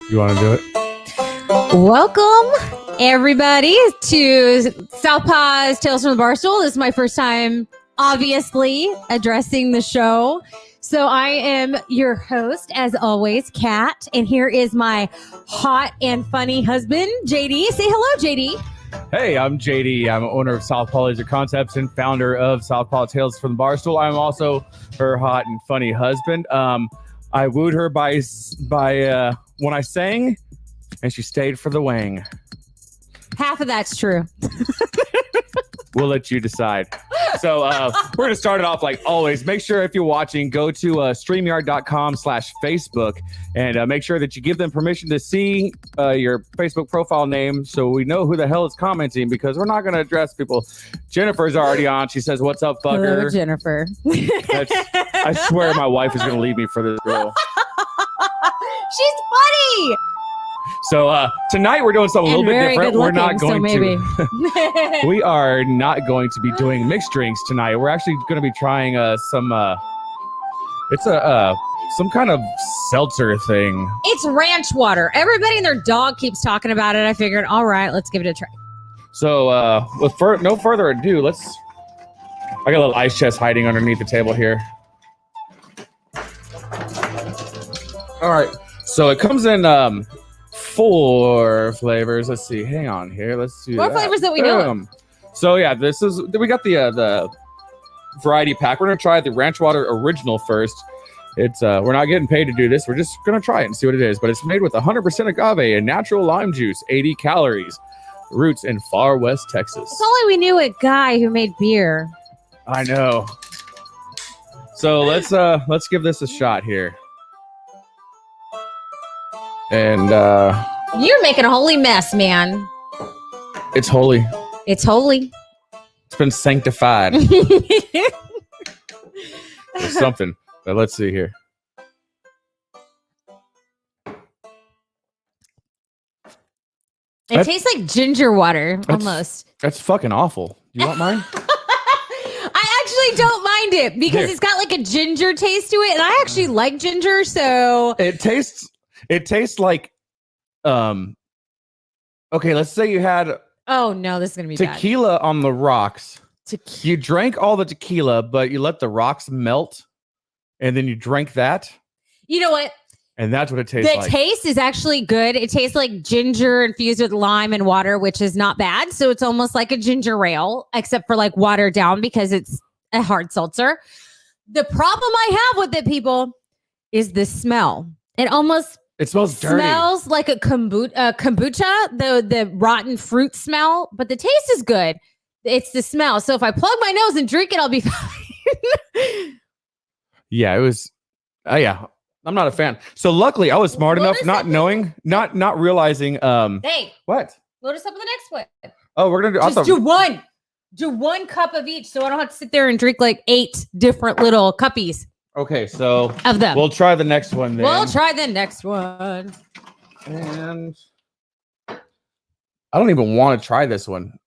You want to do it? Welcome, everybody, to Southpaw's Tales from the Barstool. This is my first time, obviously, addressing the show. So I am your host, as always, Kat, and here is my hot and funny husband, JD. Say hello, JD. Hey, I'm JD. I'm owner of Southpaw Laser Concepts and founder of Southpaw Tales from the Barstool. I'm also her hot and funny husband. I wooed her by when I sang, and she stayed for the wang. Half of that's true. We'll let you decide. So we're going to start it off like always. Make sure if you're watching, go to StreamYard.com/Facebook and make sure that you give them permission to see your Facebook profile name so we know who the hell is commenting, because we're not going to address people. Jennifer's already on. She says, "What's up, fucker?" Hello, Jennifer. I swear my wife is going to leave me for this girl. She's funny. So tonight we're doing something a little bit different. We're not going to. We are not going to be doing mixed drinks tonight. We're actually going to be trying some kind of seltzer thing. It's ranch water. Everybody and their dog keeps talking about it. I figured, all right, let's give it a try. So with no further ado, I got a little ice chest hiding underneath the table here. All right. So it comes in 4 flavors. Let's see. Hang on here. Let's do What flavors that we know? So yeah, we got the variety pack. We're gonna try the ranch water original first. It's we're not getting paid to do this. We're just gonna try it and see what it is. But it's made with 100% agave and natural lime juice, 80 calories, roots in far west Texas. If only we knew a guy who made beer. I know. So let's give this a shot here. And you're making a holy mess, man. It's holy. It's holy. It's been sanctified. Or something. But let's see here. It tastes like ginger water, almost. That's fucking awful. You want mine? I actually don't mind it because Here. It's got like a ginger taste to it, and I actually like ginger, so It tastes like okay, let's say you had oh no, this is gonna be tequila on the rocks. bad. You drank all the tequila, but you let the rocks melt, and then you drank that, You know what? and that's what it tastes The like. taste is actually good. It tastes like ginger infused with lime and water, which is not bad. So it's almost like a ginger ale, except for like watered down because it's a hard seltzer. The problem I have with it, people, is the smell. It almost It smells dirty. smells like a kombucha, the rotten fruit smell, but the taste is good. It's the smell. So if I plug my nose and drink it, I'll be fine. Yeah, it was. Yeah, I'm not a fan. So luckily, I was smart enough, not knowing, not realizing. Hey, What? load us up with the next one. Oh, we're gonna do. Just do one. Do 1 cup of each, so I don't have to sit there and drink like 8 different little cuppies Okay, so of them. we'll try the next one then. We'll try the next one. And I don't even want to try this one.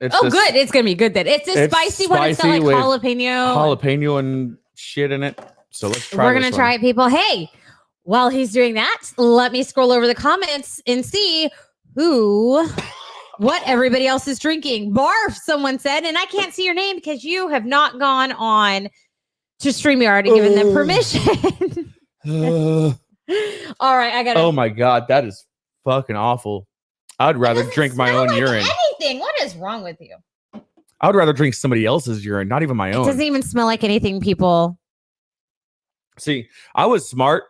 It's Oh, good. It's gonna be good then. It's a spicy one. It's got like with jalapeno and shit in it. So let's try. We're gonna try it, people. Hey, while he's doing that, let me scroll over the comments and see what everybody else is drinking. Barf, someone said, and I can't see your name because you have not gone on to StreamYard and given them permission. All right, I gotta. Oh my god, that is fucking awful. I'd rather drink my own urine. Anything? What is wrong with you? I would rather drink somebody else's urine, not even my It own. doesn't even smell like anything, people. See, I was smart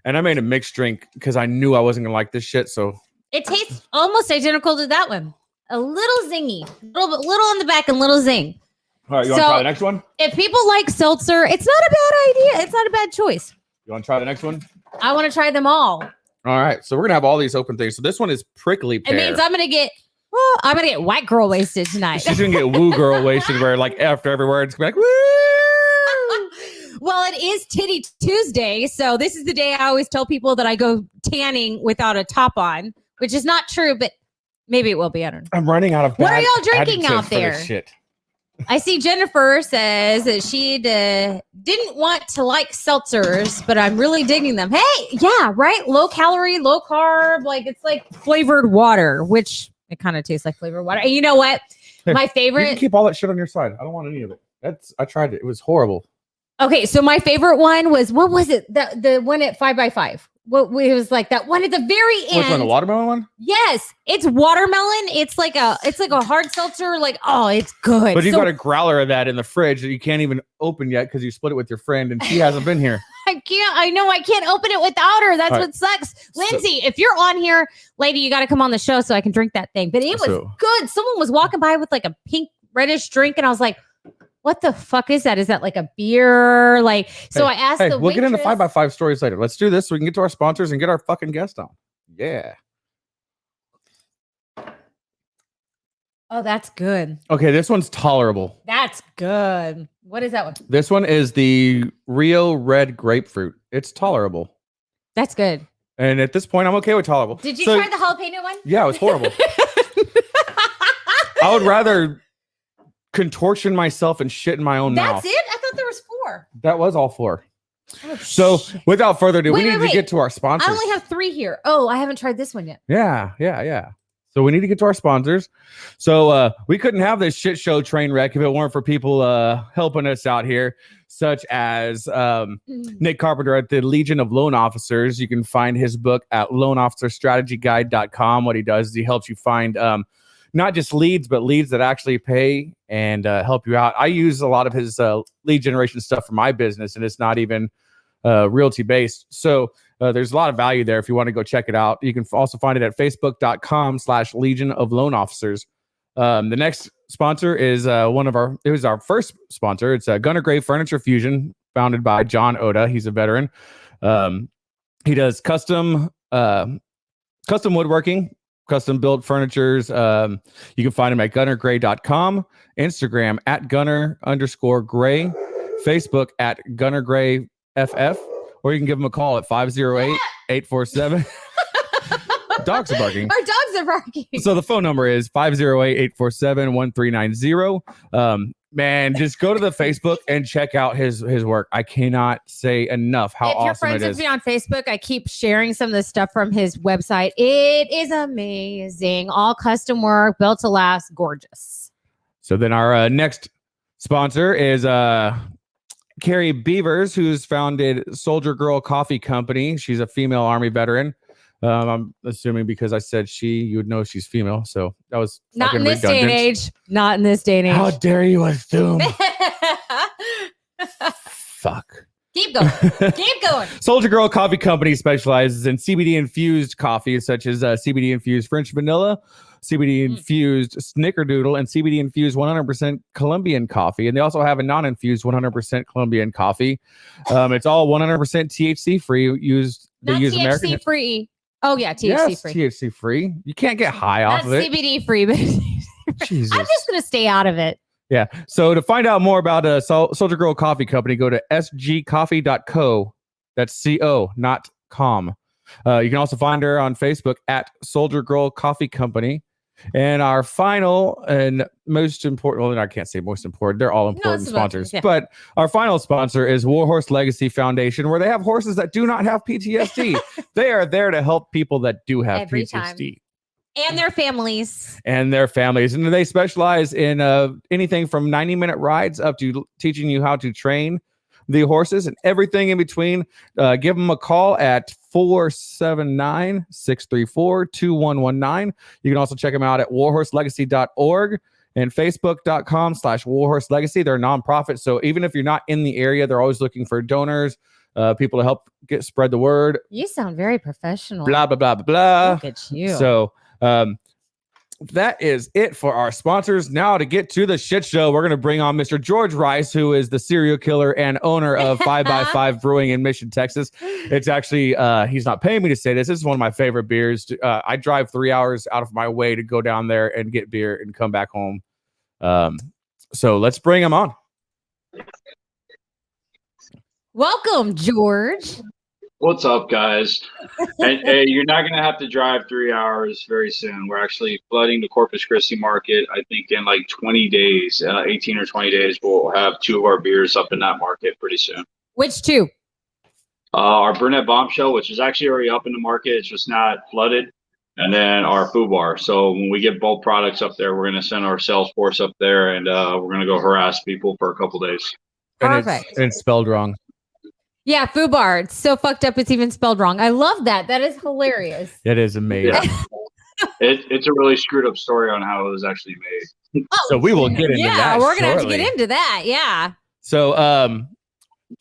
and I made a mixed drink because I knew I wasn't gonna like this shit. So It tastes almost identical to that one. A little zingy, little on the back and little zing. all right, you want to try the next one? If people like seltzer, it's not a bad idea. It's not a bad choice. You want to try the next one? I want to try them all. All right, so we're gonna have all these open things. So this one is prickly pear. It means I'm gonna get white girl wasted tonight. She's gonna get woo girl wasted where like after every word it's gonna be like woo. Well, it is Titty Tuesday, so this is the day I always tell people that I go tanning without a top on, which is not true, but maybe it will be. I don't know. I'm running out of. What are bad y'all drinking adjectives out for there? this shit. I see Jennifer says that she didn't want to like seltzers, but I'm really digging them. Hey, yeah, right. Low calorie, low carb. Like it's like flavored water, which it kind of tastes like flavored water. And you know what? Here, My You can favorite. keep all that shit on your side. I don't want any of it. I tried it. It was horrible. Okay, so my favorite one was what was it? The one at 5x5. What it was like that one at the very end. Which one? The watermelon one? Yes, it's watermelon. It's like a hard seltzer. Like, oh, it's good. But you've got a growler of that in the fridge that you can't even open yet because you split it with your friend and she hasn't been here. I can't. I know I can't open it without her. That's All what sucks. Lindsay, if you're on here, lady, you got to come on the show so I can drink that thing. But it was good. Someone was walking by with like a pink reddish drink, and I was like, what the fuck is that? Is that like a beer? Like, so I asked the we'll get into waitress- 5x5 stories later. Let's do this so we can get to our sponsors and get our fucking guest on. Yeah. Oh, that's good. Okay, this one's tolerable. That's good. What is that one? This one is the Rio Red Grapefruit. It's tolerable. That's good. And at this point, I'm okay with tolerable. Did you try the jalapeno one? Yeah, it was horrible. I would rather contortion myself and shit in my own mouth. That's it? I thought there was 4. That was all 4. Oh, So without further ado, we need to get to our sponsors. I only have 3 here. Oh, I haven't tried this one yet. Yeah. So we need to get to our sponsors. So we couldn't have this shit show train wreck if it weren't for people helping us out here, such as Nick Carpenter at the Legion of Loan Officers. You can find his book at loanofficerstrategyguide.com. What he does is he helps you find not just leads, but leads that actually pay and help you out. I use a lot of his lead generation stuff for my business, and it's not even realty based. So there's a lot of value there if you want to go check it out. You can also find it at facebook.com/Legion of Loan Officers. The next sponsor is it was our first sponsor. It's Gunner Gray Furniture Fusion, founded by John Oda. He's a veteran. He does custom woodworking, custom built furnitures. You can find him at gunnergray.com, Instagram at gunner_gray, Facebook at gunnergrayff, or you can give him a call at 508-847. Dogs are barking. Our dogs are barking. So the phone number is 508-847-1390. Man, just go to the Facebook and check out his work. I cannot say enough how awesome it is. If you're friends with me on Facebook, I keep sharing some of the stuff from his website. It is amazing. All custom work, built to last, gorgeous. So then our next sponsor is Carrie Beavers, who's founded Soldier Girl Coffee Company. She's a female Army veteran. I'm assuming because I said you would know she's female. So that was not in this day and age. Not in this day and age. How dare you assume? Fuck. Keep going. Keep going. Soldier Girl Coffee Company specializes in CBD infused coffee, such as CBD infused French vanilla, CBD infused snickerdoodle, and CBD infused 100% Colombian coffee. And they also have a non-infused 100% Colombian coffee. It's all 100% THC free. They use THC American free. Oh yeah, THC free. THC free. You can't get high off of it. CBD free, but Jesus. I'm just gonna stay out of it. Yeah. So to find out more about Soldier Girl Coffee Company, go to sgcoffee.co. That's CO, not com. You can also find her on Facebook at Soldier Girl Coffee Company. And our final and most important, well, I can't say most important, they're all important sponsors. But our final sponsor is Warhorse Legacy Foundation, where they have horses that do not have PTSD. They are there to help people that do have Every PTSD. Time. And their families. And they specialize in anything from 90-minute rides up to teaching you how to train the horses and everything in between. Give them a call at 479-634-2119. You can also check them out at warhorselegacy.org and facebook.com/warhorselegacy. They're a nonprofit. So even if you're not in the area, they're always looking for donors, people to help spread the word. You sound very professional. Blah, blah, blah, blah, blah. Look at you. So that is it for our sponsors. Now to get to the shit show, we're going to bring on Mr. George Rice, who is the serial killer and owner of 5x5 Brewing in Mission, Texas. It's actually, he's not paying me to say this. This is one of my favorite beers. I drive 3 hours out of my way to go down there and get beer and come back home. So let's bring him on. Welcome, George. What's up, guys? And hey, you're not going to have to drive 3 hours very soon. We're actually flooding the Corpus Christi market. I think in like 20 days, 18 or 20 days, we'll have 2 of our beers up in that market pretty soon. Which 2? Our Brunette Bombshell, which is actually already up in the market. It's just not flooded. And then our Foo Bar. So when we get both products up there, we're going to send our sales force up there, and we're going to go harass people for a couple days. Perfect. And it's spelled wrong. Yeah, Foo Bar. It's so fucked up. It's even spelled wrong. I love that. That is hilarious. It is amazing. Yeah. It's a really screwed up story on how it was actually made. So we will get into that. Yeah, we're gonna have to shortly. get into that. Yeah. So,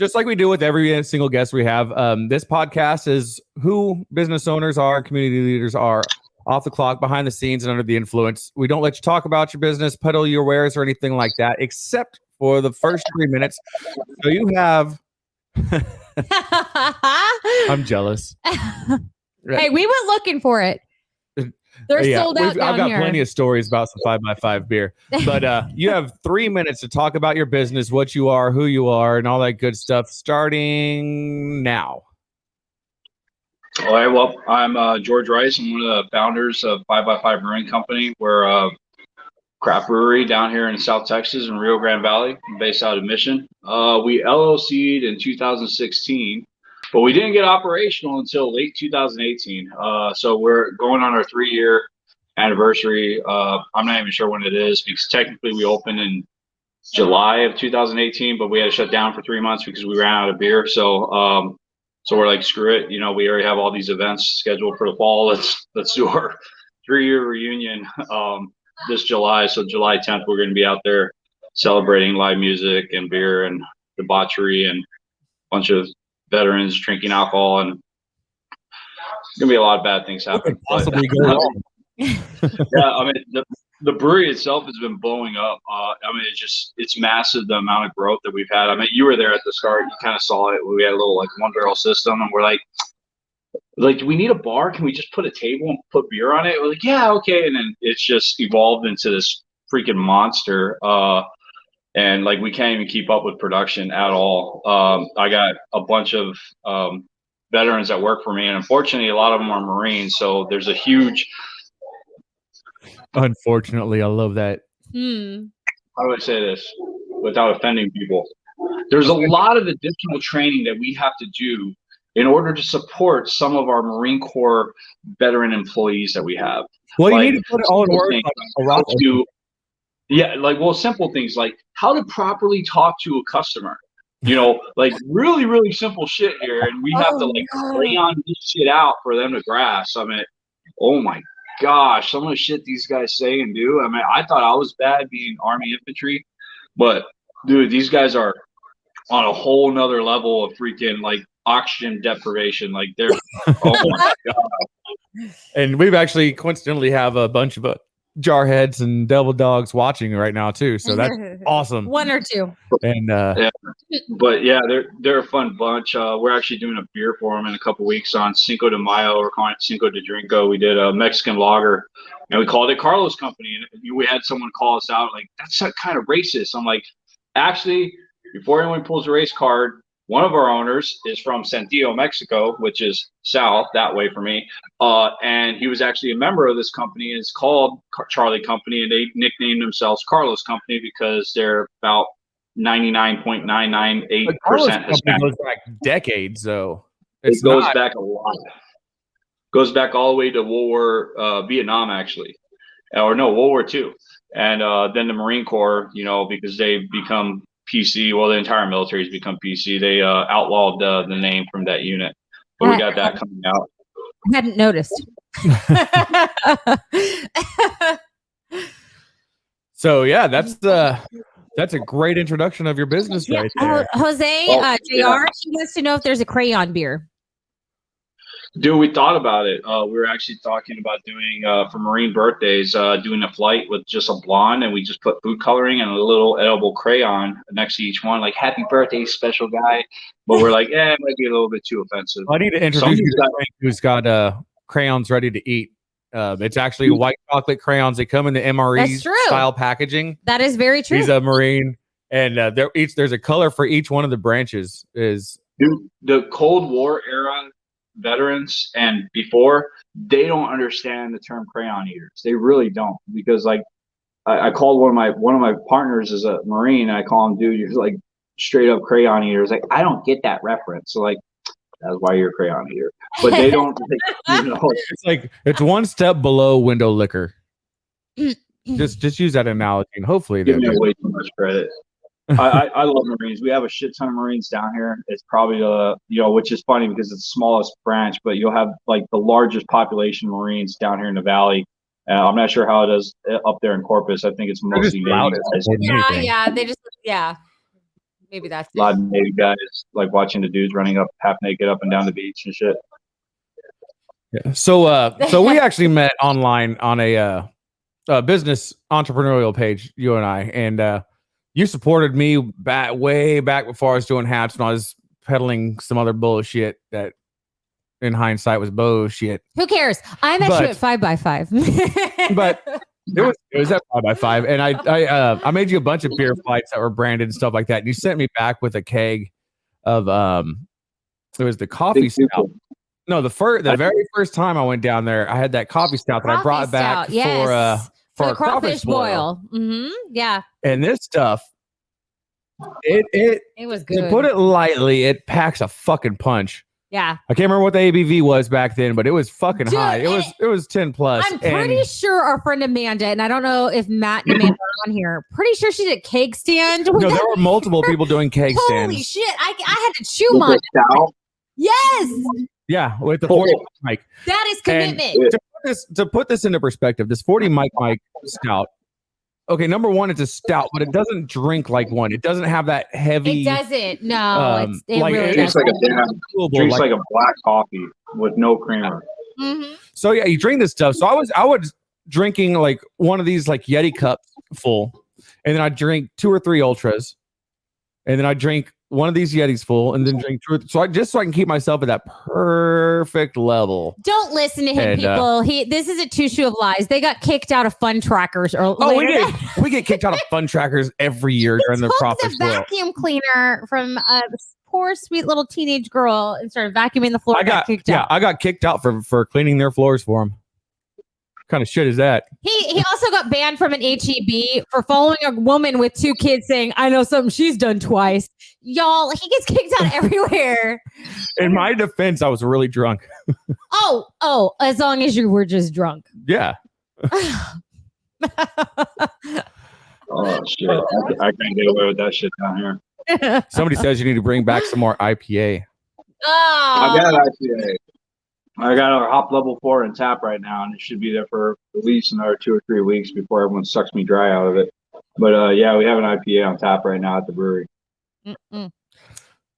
just like we do with every single guest we have, this podcast is who business owners are, community leaders are, off the clock, behind the scenes, and under the influence. We don't let you talk about your business, peddle your wares, or anything like that, except for the first 3 minutes. So you have. I'm jealous. Hey, we went looking for it. They're sold out down I've got here. plenty of stories about some 5x5 beer, but you have 3 minutes to talk about your business, what you are, who you are, and all that good stuff. Starting now. All right. Well, I'm George Rice. I'm one of the founders of 5x5 Brewing Company. We're a craft brewery down here in South Texas in Rio Grande Valley, based out of Mission. We LLC'd in 2016, but we didn't get operational until late 2018. So we're going on our 3-year anniversary. I'm not even sure when it is, because technically we opened in July of 2018, but we had to shut down for 3 months because we ran out of beer. So we're like, screw it. You know, we already have all these events scheduled for the fall. Let's do our 3-year reunion this July. So July 10th, we're going to be out there celebrating live music and beer and debauchery and a bunch of veterans drinking alcohol, and it's going to be a lot of bad things happening. Possibly go wrong. Yeah, I mean, the brewery itself has been blowing up. I mean, it's massive, the amount of growth that we've had. I mean, you were there at the start. You kind of saw it. We had a little like 1-barrel system, and we're like, do we need a bar? Can we just put a table and put beer on it? We're like, yeah, okay. And then it's just evolved into this freaking monster. And like, we can't even keep up with production at all. I got a bunch of veterans that work for me, and unfortunately, a lot of them are Marines. So there's a huge. Unfortunately, I love that. How do I say this without offending people? There's a lot of additional training that we have to do in order to support some of our Marine Corps veteran employees that we have. Well, like, you need to put it all in words. Simple things like how to properly talk to a customer. You know, like really, really simple shit here, and we have to like crayon this shit out for them to grasp. I mean, oh my gosh, some of the shit these guys say and do. I mean, I thought I was bad being Army infantry, but dude, these guys are on a whole nother level of freaking like oxygen deprivation. Like they're, oh my god. And we've actually coincidentally have a bunch of jarheads and devil dogs watching right now too. So that's awesome. 1 or 2. And yeah. But yeah, they're a fun bunch. We're actually doing a beer for them in a couple weeks on Cinco de Mayo. We're calling it Cinco de Drinko. We did a Mexican lager, and we called it Carlos Company. And we had someone call us out like, that's kind of racist. I'm like, actually, before anyone pulls a race card, one of our owners is from Santillo, Mexico, which is south that way for me. And he was actually a member of this company. It's called Charlie Company, and they nicknamed themselves Carlos Company because they're about 99.998% Hispanic. Goes back decades, though. It goes back a lot. Goes back all the way to Vietnam, actually, or no, World War II, and then the Marine Corps. You know, because they've become PC. Well, the entire military has become PC. They outlawed the name from that unit, but we got that coming out. I hadn't noticed. So yeah, that's a great introduction of your business right there. Jose, JR, she wants to know if there's a Crayon Beer. Dude, we thought about it. We were actually talking about doing for Marine birthdays, doing a flight with just a blonde, and we just put food coloring and a little edible crayon next to each one, like "Happy Birthday, special guy." But we're like, it might be a little bit too offensive. I need to introduce you to Frank, who's got crayons ready to eat. It's actually white chocolate crayons. They come in the MRE style packaging. That is very true. He's a Marine, and there's a color for each one of the branches. Dude, the Cold War era veterans and before, they don't understand the term crayon eaters. They really don't, because like I called one of my partners is a Marine, and I call him, dude, you're like straight up crayon eaters. Like, I don't get that reference. So like, that's why you're a crayon eater. But they don't, It's like it's one step below window liquor. just use that analogy, and hopefully give me way too much credit. I love Marines. We have a shit ton of Marines down here. It's probably which is funny because it's the smallest branch, but you'll have like the largest population of Marines down here in the valley. I'm not sure how it is up there in Corpus. I think it's mostly Navy guys. Maybe that's a lot of Navy guys, like watching the dudes running up half naked up and down the beach and shit. Yeah. So we actually met online on a business entrepreneurial page, you and I, and you supported me way back before I was doing hats, when I was peddling some other bullshit that in hindsight was bullshit. Who cares? I met you at 5x5. But it was at 5x5, and I made you a bunch of beer flights that were branded and stuff like that. And you sent me back with a keg of it was the coffee stout. No, the very first time I went down there, I had that coffee stout that I brought back for a crawfish boil. Mm-hmm. Yeah. And this stuff, it was good. To put it lightly, it packs a fucking punch. Yeah. I can't remember what the ABV was back then, but it was fucking high. It was 10 plus. I'm pretty sure our friend Amanda, and I don't know if Matt and Amanda are on here, pretty sure she did a keg stand. No, there were multiple people doing keg stands. Holy shit. I had to chew mine. Yes. Yeah, with the 40 mic. That is commitment. To put this into perspective, this 40 mic stout. Okay, number one, it's a stout, but it doesn't drink like one. It doesn't have that heavy. It doesn't. No, it like, really drinks doesn't. Drinks like a black coffee with no creamer. Mm-hmm. So yeah, you drink this stuff. So I was drinking like one of these like Yeti cups full, and then I drink 2 or 3 ultras, and then I drink one of these Yetis full, and then drink so I can keep myself at that perfect level. Don't listen to him, people. This is a 2 shoe of lies. They got kicked out of fun trackers. We did. We get kicked out of fun trackers every year during the crawfish boil. Vacuum cleaner from a poor sweet little teenage girl and started vacuuming the floor. I got kicked out for cleaning their floors for them. What kind of shit is that? He also got banned from an HEB for following a woman with 2 kids saying, I know something she's done twice. Y'all, he gets kicked out everywhere. In my defense, I was really drunk. Oh, as long as you were just drunk. Yeah. Oh, shit. I can't get away with that shit down here. Somebody says you need to bring back some more IPA. Oh. I got IPA. I got our hop level 4 in tap right now, and it should be there for at least another 2 or 3 weeks before everyone sucks me dry out of it. But yeah, we have an IPA on tap right now at the brewery. Mm-mm.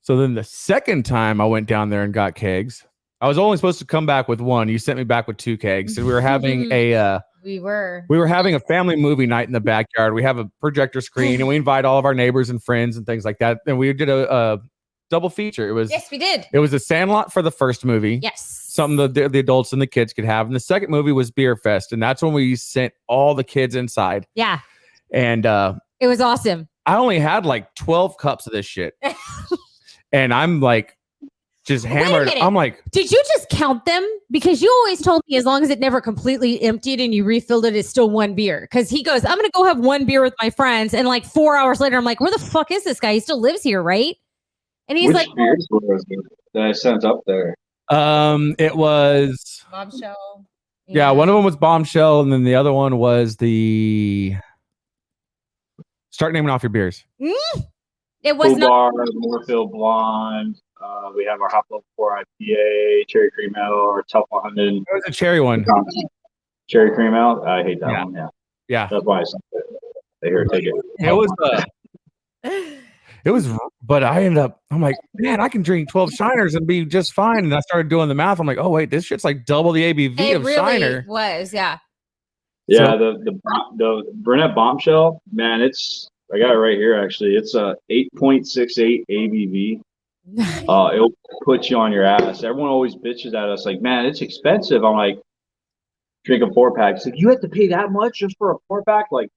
So then the second time I went down there and got kegs, I was only supposed to come back with 1. You sent me back with 2 kegs. And we were having we were having a family movie night in the backyard. We have a projector screen, and we invite all of our neighbors and friends and things like that. And we did a double feature. Yes, we did. It was a Sandlot for the first movie. Yes. Something the adults and the kids could have. And the second movie was Beer Fest. And that's when we sent all the kids inside. Yeah. And it was awesome. I only had like 12 cups of this shit. And I'm like just hammered. I'm like, did you just count them? Because you always told me as long as it never completely emptied and you refilled it, it's still 1 beer. Because he goes, I'm going to go have 1 beer with my friends. And like 4 hours later, I'm like, where the fuck is this guy? He still lives here, right? And he's like, beers was it that I sent up there? It was Bombshell. Yeah, one of them was Bombshell, and then the other one was the. Start naming off your beers. It was Bar, Moorfield Blonde. We have our Hop Level 4 IPA, Cherry Cream Ale, or Tough 100. It was a cherry one. Cherry Cream Ale. I hate that one. Yeah. That's why I sent it. Here, take it. It was, but I ended up, I'm like, man, I can drink 12 Shiners and be just fine. And I started doing the math. I'm like, oh, wait, this shit's like double the ABV of Shiner. It was, yeah. Yeah, so, the Brunette Bombshell, man, I got it right here, actually. It's a 8.68 ABV. It'll put you on your ass. Everyone always bitches at us like, man, it's expensive. I'm like, drink a 4-pack. It's like, you have to pay that much just for a 4-pack? Like,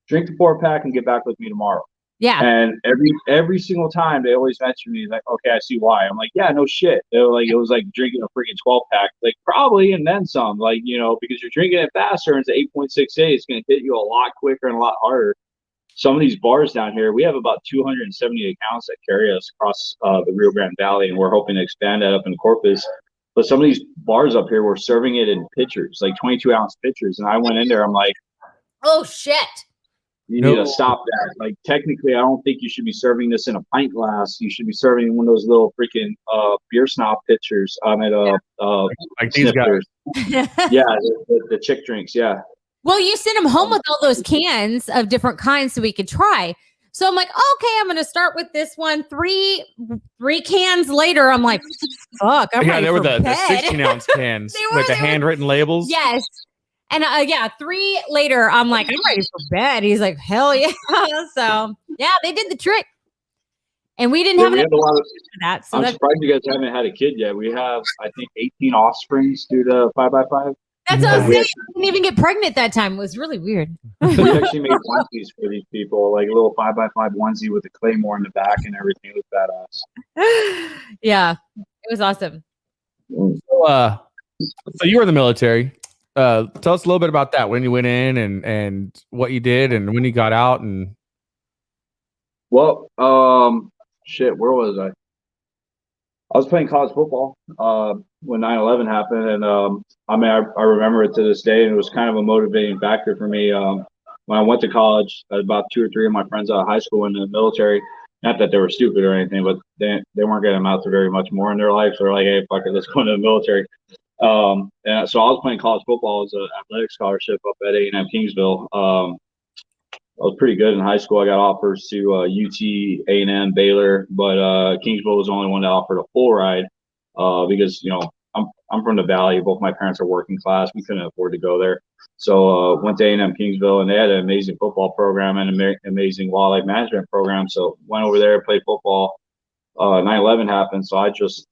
drink the 4-pack and get back with me tomorrow. Yeah. And every single time they always mention me, like, okay, I see why. I'm like, yeah, no shit. They were like, it was like drinking a freaking 12-pack, like probably, and then some, like, because you're drinking it faster and it's 8.68, it's going to hit you a lot quicker and a lot harder. Some of these bars down here, we have about 270 accounts that carry us across the Rio Grande Valley, and we're hoping to expand that up in Corpus. But some of these bars up here, we're serving it in pitchers, like 22-ounce pitchers. And I went in there, I'm like, oh shit. You need to stop that. Like, technically, I don't think you should be serving this in a pint glass. You should be serving in one of those little freaking beer snob pitchers at like these guys. Yeah, the chick drinks. Yeah. Well, you sent them home with all those cans of different kinds so we could try. So I'm like, okay, I'm going to start with this one. Three cans later, I'm like, fuck, I'm ready they were for the bed. 16-ounce cans with the handwritten labels. Yes. And 3 later, I'm like, I'm ready for bed. He's like, hell yeah. So yeah, they did the trick. And we didn't have enough a lot of that. So I'm surprised you guys haven't had a kid yet. We have, I think, 18 offsprings due to 5x5. That's what I was saying. I didn't even get pregnant that time. It was really weird. We actually made onesies for these people, like a little 5x5 onesie with a claymore in the back and everything. It was badass. Yeah, it was awesome. So you were in the military. Tell us a little bit about that, when you went in and what you did and when you got out. And well, shit, where was I? I was playing college football when 9/11 happened, and I remember it to this day, and it was kind of a motivating factor for me. When I went to college, about 2 or 3 of my friends out of high school in the military. Not that they were stupid or anything, but they weren't getting out to very much more in their life. So they're like, hey, fuck it, let's go into the military. And so I was playing college football as an athletic scholarship up at A&M Kingsville. I was pretty good in high school. I got offers to UT, A&M, Baylor, but Kingsville was the only one that offered a full ride because I'm from the Valley. Both my parents are working class. We couldn't afford to go there, so went to A&M Kingsville, and they had an amazing football program and an amazing wildlife management program. So went over there, played football. 9/11 happened, so I just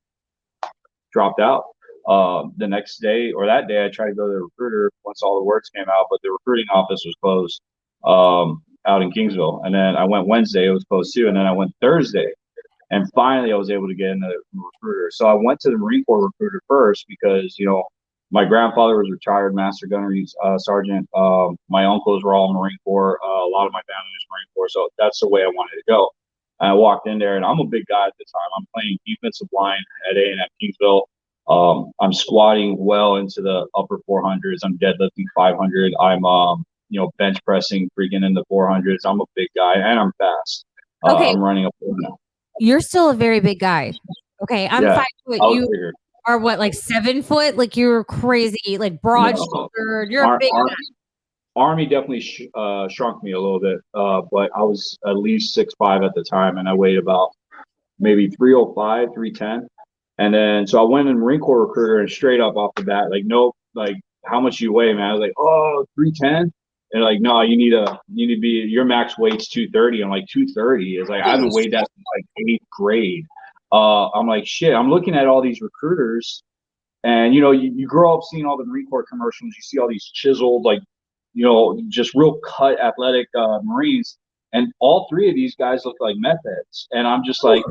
dropped out. The next day or that day, I tried to go to the recruiter once all the words came out, but the recruiting office was closed out in Kingsville. And then I went Wednesday, it was closed too. And then I went Thursday, and finally I was able to get into the recruiter. So I went to the Marine Corps recruiter first because, my grandfather was retired Master Gunnery Sergeant. My uncles were all Marine Corps. A lot of my family was Marine Corps. So that's the way I wanted to go. And I walked in there, and I'm a big guy at the time. I'm playing defensive line at A&M Kingsville. I'm squatting well into the upper 400s. I'm deadlifting 500. I'm, bench pressing freaking in the 400s. I'm a big guy, and I'm fast. Okay. I'm running up now. You're still a very big guy. Okay. I'm 5 foot. You are what, like 7 foot? Like, you're crazy, like broad shouldered. You're a big guy. Army definitely shrunk me a little bit, but I was at least 6'5" at the time, and I weighed about maybe 305, 310. And then, so I went in Marine Corps recruiter, and straight up off the bat, like, nope, like, how much you weigh, man? I was like, 310. And like, no, you need to be, your max weight's 230. I'm like, 230 is like, I haven't weighed that since like 8th grade. I'm like, shit, I'm looking at all these recruiters, and you grow up seeing all the Marine Corps commercials. You see all these chiseled, like, just real cut athletic Marines, and all 3 of these guys look like meth heads. And I'm just like,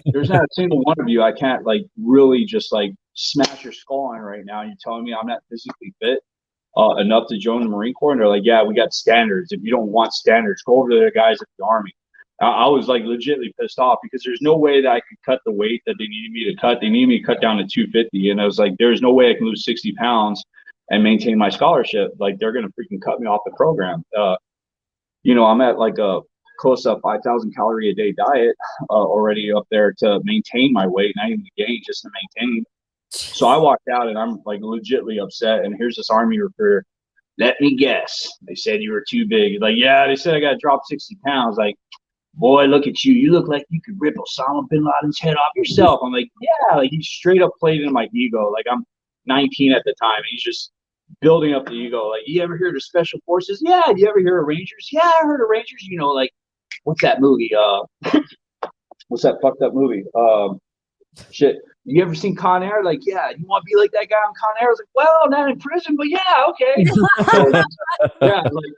there's not a single one of you I can't like really just like smash your skull on right now. And you're telling me I'm not physically fit enough to join the Marine Corps? And they're like, yeah, we got standards. If you don't want standards, go over to the guys at the Army. I was like legitimately pissed off because there's no way that I could cut the weight that they needed me to cut. They needed me to cut down to 250. And I was like, there's no way I can lose 60 pounds and maintain my scholarship. Like, they're going to freaking cut me off the program. I'm at like a close to 5,000 calorie a day diet already up there to maintain my weight, not even to gain, just to maintain. So I walked out, and I'm like legitimately upset. And here's this Army recruiter. Let me guess. They said you were too big. Like, yeah, they said I got to drop 60 pounds. Like, boy, look at you. You look like you could rip Osama bin Laden's head off yourself. I'm like, yeah. Like, he straight up played into my ego. Like, I'm 19 at the time, and he's just building up the ego. Like, you ever heard of Special Forces? Yeah. You ever hear of Rangers? Yeah, I heard of Rangers. Like, what's that movie? What's that fucked up movie? Shit. You ever seen Con Air? Like, yeah, you want to be like that guy on Con Air? I was like, well, not in prison, but yeah, okay. So, yeah, like,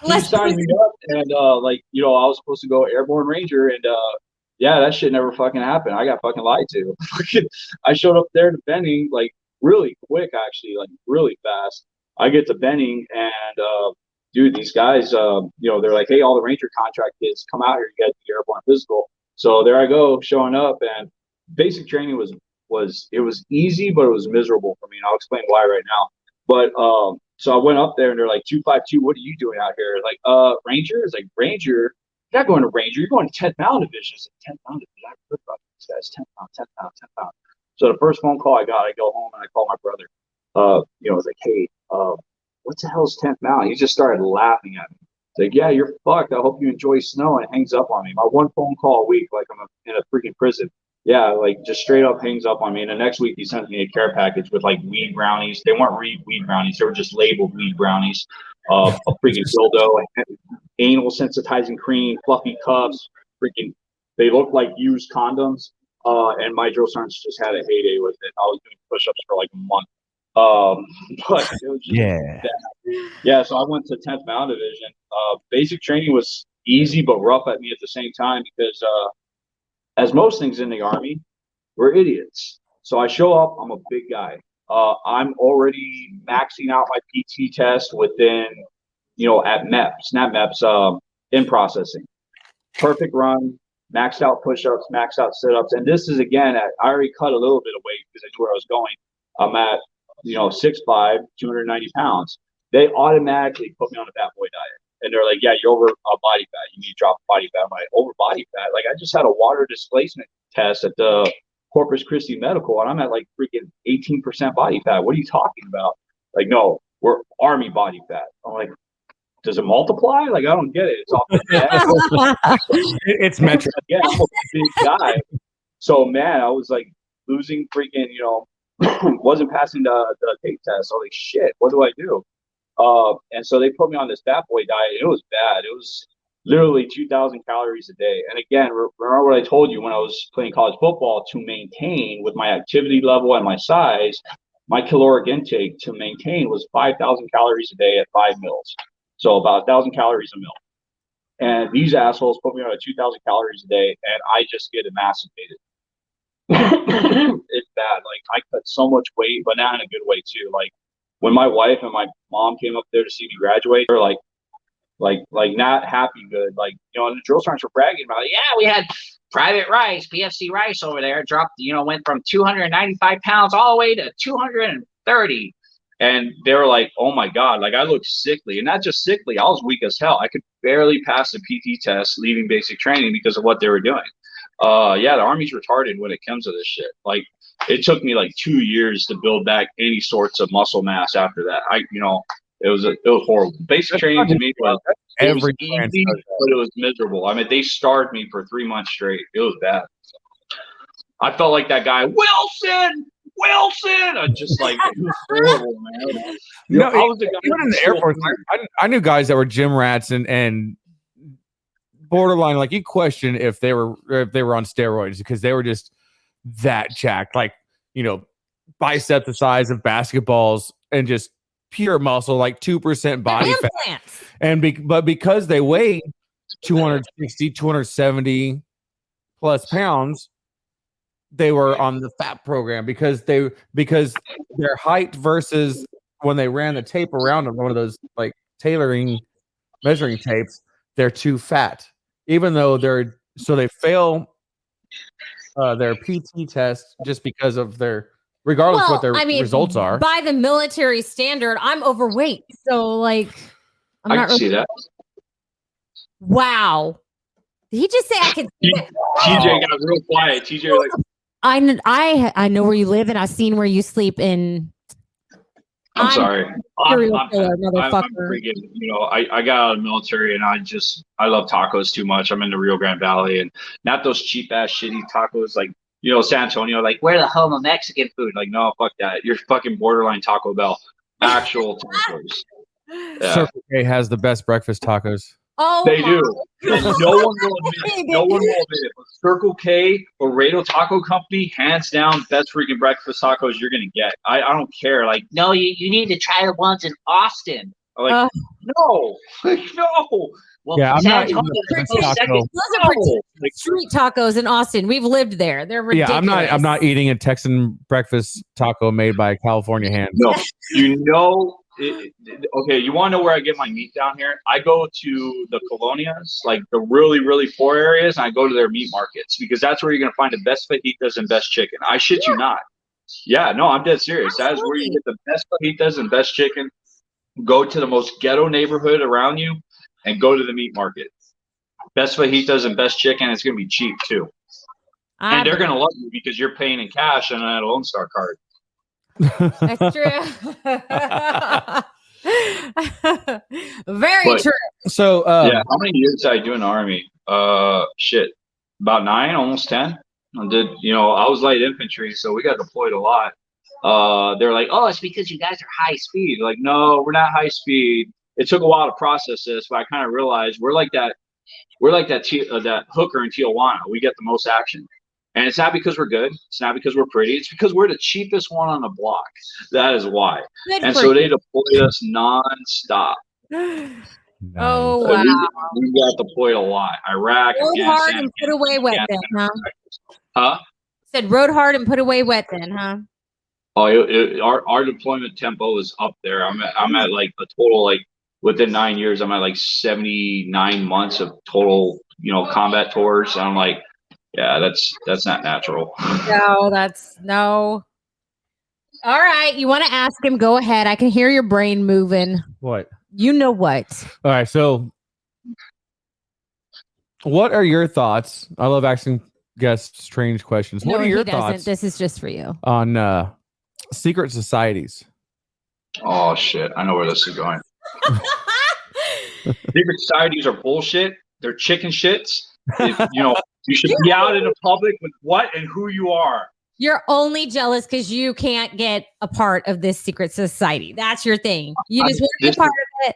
he signed me up, and like, you know, I was supposed to go airborne ranger, and yeah, that shit never fucking happened. I got fucking lied to. I showed up there to Benning like really quick, actually, like really fast. I get to Benning, and dude, these guys, you know, they're like, hey, all the ranger contract kids, come out here, you got the airborne physical. So there I go, showing up, and basic training was easy, but it was miserable for me, and I'll explain why right now. But so I went up there, and they're like, 252, what are you doing out here? Like, ranger? It's like, ranger? You're not going to ranger, you're going to 10th Mountain Division. It's like, 10th Mountain Division, I've heard about these guys, 10th Mountain, 10th Mountain, 10th Mountain. So the first phone call I got, I go home and I call my brother. You know, I was like, hey, what the hell's 10th Mountain? He just started laughing at me. It's like, yeah, you're fucked. I hope you enjoy snow. And it hangs up on me. My one phone call a week, like I'm in a freaking prison. Yeah, like just straight up hangs up on me. And the next week he sent me a care package with like weed brownies. They weren't weed brownies. They were just labeled weed brownies. A freaking dildo, anal sensitizing cream, fluffy cups. Freaking, they looked like used condoms. And my drill sergeants just had a heyday with it. I was doing push-ups for like a month. But it was just yeah. So I went to 10th Mountain Division. Basic training was easy but rough at me at the same time because, as most things in the Army, we're idiots. So I show up. I'm a big guy. I'm already maxing out my PT test within, you know, at MEPS, not MEPS, in processing. Perfect run. Maxed out push-ups, maxed out sit-ups, and this is again I already cut a little bit of weight because I knew where I was going. I'm at, you know, 6'5", 290 pounds. They automatically put me on a fat boy diet, and they're like, "Yeah, you're over body fat. You need to drop body fat." I'm like, "Over body fat? Like I just had a water displacement test at the Corpus Christi Medical, and I'm at like freaking 18% body fat. What are you talking about?" Like, no, we're Army body fat. I'm like, does it multiply? Like, I don't get it. It's off the net. It's metric. Yeah, I'm a big guy. So, man, I was like losing freaking, you know, wasn't passing the tape test. I was like, shit, what do I do? And so they put me on this fat boy diet. It was bad. It was literally 2,000 calories a day. And again, remember what I told you when I was playing college football, to maintain with my activity level and my size, my caloric intake to maintain was 5,000 calories a day at 5 meals. So about 1,000 calories a meal. And these assholes put me on 2,000 calories a day, and I just get emancipated. It's bad. Like, I cut so much weight, but not in a good way too. Like, when my wife and my mom came up there to see me graduate, they're like not happy good. Like, you know, the drill sergeants were bragging about it. Yeah, we had Private Rice, PFC Rice over there, dropped, you know, went from 295 pounds all the way to 230. And they were like, oh my God, like I looked sickly. And not just sickly, I was weak as hell. I could barely pass the PT test leaving basic training because of what they were doing. Yeah, the Army's retarded when it comes to this shit. Like, it took me like 2 years to build back any sorts of muscle mass after that. It was horrible. Basic training to me was easy, but it was miserable. I mean, they starved me for 3 months straight. It was bad. I felt like that guy, Wilson. I just like, it was horrible, man. You know, I was the guy even in the Air Force. I knew guys that were gym rats and borderline, like, you question if they were on steroids because they were just that jacked, like, you know, biceps the size of basketballs and just pure muscle, like 2% body fat. But because they weigh 260, 270 plus pounds, they were on the fat program because their height versus when they ran the tape around on one of those like tailoring measuring tapes, they're too fat. Even though they fail their PT test just because of their, regardless of what their results are. By the military standard, I'm overweight. So like, I can see that. Wow. Did he just say I can see it? TJ got real quiet. TJ like, I know where you live and I've seen where you sleep in. I'm sorry. I'm motherfucker. You know, I got out of the military and I love tacos too much. I'm in the Rio Grande Valley, and not those cheap ass shitty tacos like, you know, San Antonio, like, where the hell is Mexican food? Like, no, fuck that. You're fucking borderline Taco Bell. Actual tacos. Yeah. Circle K has the best breakfast tacos. Oh, they do. And no one will admit it. But Circle K or Laredo Taco Company, hands down, best freaking breakfast tacos you're gonna get. I don't care. Like, no, you need to try the ones in Austin. I'm like, No, no. Well, Yeah, I'm not Sam, eating a breakfast no, taco. second, Those are no. pretty street tacos in Austin. We've lived there. They're ridiculous. Yeah, I'm not eating a Texan breakfast taco made by California hands. No, okay, you want to know where I get my meat down here? I go to the colonias, like the really, really poor areas, and I go to their meat markets because that's where you're going to find the best fajitas and best chicken. I shit you not. Yeah, no, I'm dead serious. That is where you get the best fajitas and best chicken. Go to the most ghetto neighborhood around you and go to the meat market. Best fajitas and best chicken. It's going to be cheap too. And they're going to love you because you're paying in cash and a Lone Star card. That's true. Very true. So, yeah, how many years did I do in the Army? Shit, about 9, almost 10. I did, I was light infantry, so we got deployed a lot. They're like, oh, it's because you guys are high speed. Like, no, we're not high speed. It took a while to process this, but I kind of realized we're like that that hooker in Tijuana. We get the most action. And it's not because we're good. It's not because we're pretty. It's because we're the cheapest one on the block. That is why. And so they deployed us nonstop. Oh, wow. We got deployed a lot. Iraq. Rode hard and put away wet then, huh? Huh? Said rode hard and put away wet then, huh? Oh, our deployment tempo is up there. I'm at like a total, like within 9 years, I'm at like 79 months of total, combat tours. And I'm like, yeah, that's not natural. No. All right. You want to ask him? Go ahead. I can hear your brain moving. What? You know what? All right. So, what are your thoughts? I love asking guests strange questions. What are your thoughts? This is just for you. On secret societies. Oh, shit. I know where this is going. Secret societies are bullshit. They're chicken shits. You should be out in the public with what and who you are. You're only jealous because you can't get a part of this secret society. That's your thing. You just want to be a part of it.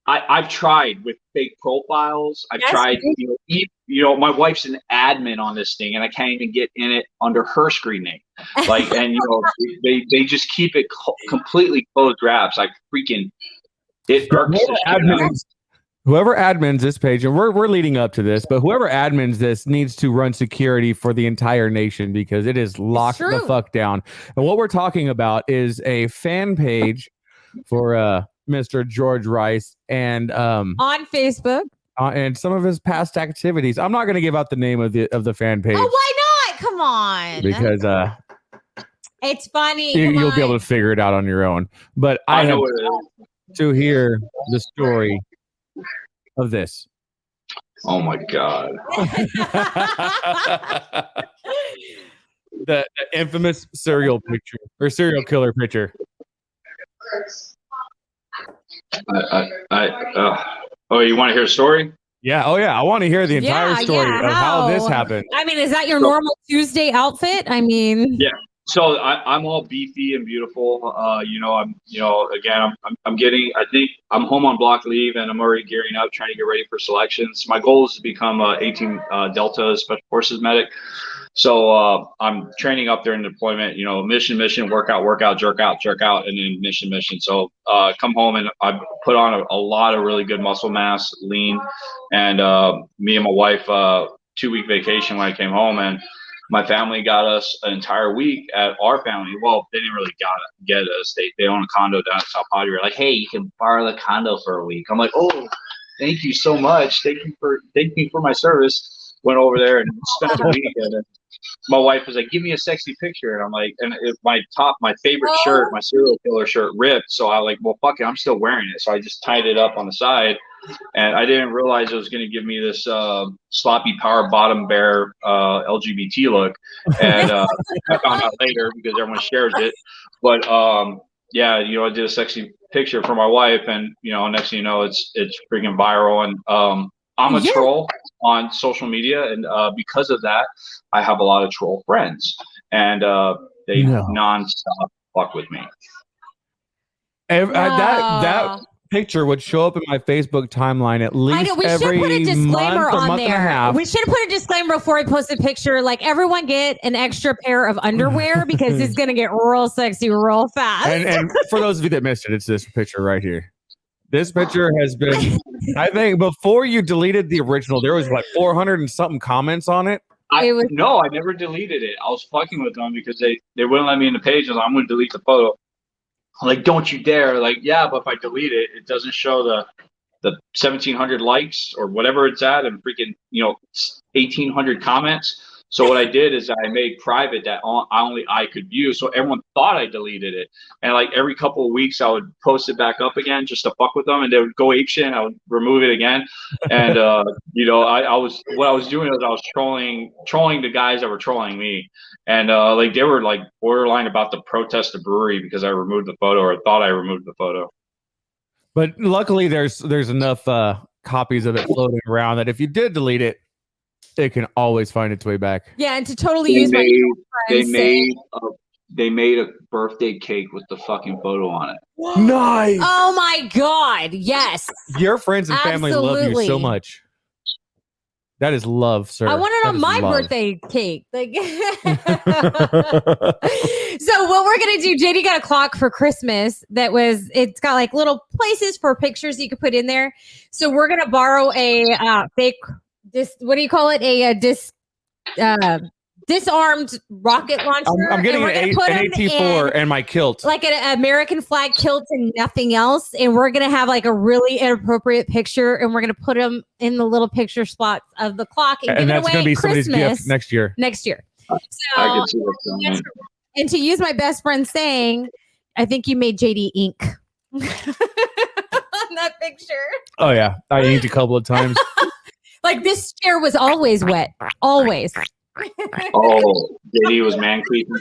I've tried with fake profiles. I've tried, my wife's an admin on this thing and I can't even get in it under her screen name. Like, and they just keep it completely closed wraps. Like freaking, it irks the shit. Whoever admins this page, and we're leading up to this, but whoever admins this needs to run security for the entire nation because it is locked the fuck down. And what we're talking about is a fan page for Mr. George Rice and on Facebook and some of his past activities. I'm not going to give out the name of the fan page. Oh, why not? Come on, because it's funny. You'll be able to figure it out on your own. But I know to hear the story of this. Oh my God. the infamous serial killer picture. Oh, you want to hear a story? Yeah. Oh yeah. I want to hear the entire story of how this happened. I mean, is that your normal Tuesday outfit? I mean, yeah. So I'm all beefy and beautiful. Again, I think I'm home on block leave and I'm already gearing up, trying to get ready for selections. My goal is to become a 18 Delta Special Forces medic. So I'm training up there in deployment, mission, workout, jerk out, and then mission. So come home and I put on a lot of really good muscle mass, lean, and me and my wife 2-week vacation when I came home, and my family got us an entire week at our family. Well, they didn't really get us. They own a condo down in South Padre. Like, hey, you can borrow the condo for a week. I'm like, oh, thank you so much. Thank you for my service. Went over there and spent the week. And my wife was like, give me a sexy picture. And I'm like, my favorite shirt, my serial killer shirt ripped. So I like, well, fuck it. I'm still wearing it. So I just tied it up on the side. And I didn't realize it was going to give me this sloppy power bottom bear LGBT look. And I found out later because everyone shares it. But I did a sexy picture for my wife, and next thing you know, it's freaking viral. And I'm a troll on social media, and because of that, I have a lot of troll friends, and they nonstop fuck with me. That picture would show up in my Facebook timeline at least every month, a month and a half. We should have put a disclaimer before we post a picture. Like, everyone get an extra pair of underwear because it's going to get real sexy real fast. And for those of you that missed it, it's this picture right here. This picture has been, I think, before you deleted the original, there was like 400 and something comments on it. No, I never deleted it. I was fucking with them because they wouldn't let me in the page. I was like, I'm going to delete the photo. I'm like, don't you dare. Like, yeah, but if I delete it, it doesn't show the 1,700 likes or whatever it's at and freaking, 1,800 comments. So what I did is I made private that only I could view. So everyone thought I deleted it. And like every couple of weeks I would post it back up again just to fuck with them. And they would go apeshit and I would remove it again. And, I was doing was I was trolling the guys that were trolling me. And like they were like borderline about to protest the brewery because I removed the photo or thought I removed the photo. But luckily there's enough copies of it floating around that if you did delete it, it can always find its way back. Yeah, and to totally use they made a birthday cake with the fucking photo on it. Nice. Oh my God. Yes. Your friends and family love you so much. That is love, sir. I want it on my birthday cake. Like so what we're gonna do, JD got a clock for Christmas it's got like little places for pictures you could put in there. So we're gonna borrow a fake what do you call it? A disarmed rocket launcher. I'm getting an AT-4 and my kilt. Like an American flag kilt and nothing else. And we're going to have like a really inappropriate picture and we're going to put them in the little picture spots of the clock. And that's going to be somebody's gift next year. So, and to use my best friend saying, I think you made JD ink on that picture. Oh, yeah. I inked a couple of times. Like this chair was always wet. Always. Oh, JD was man creeping.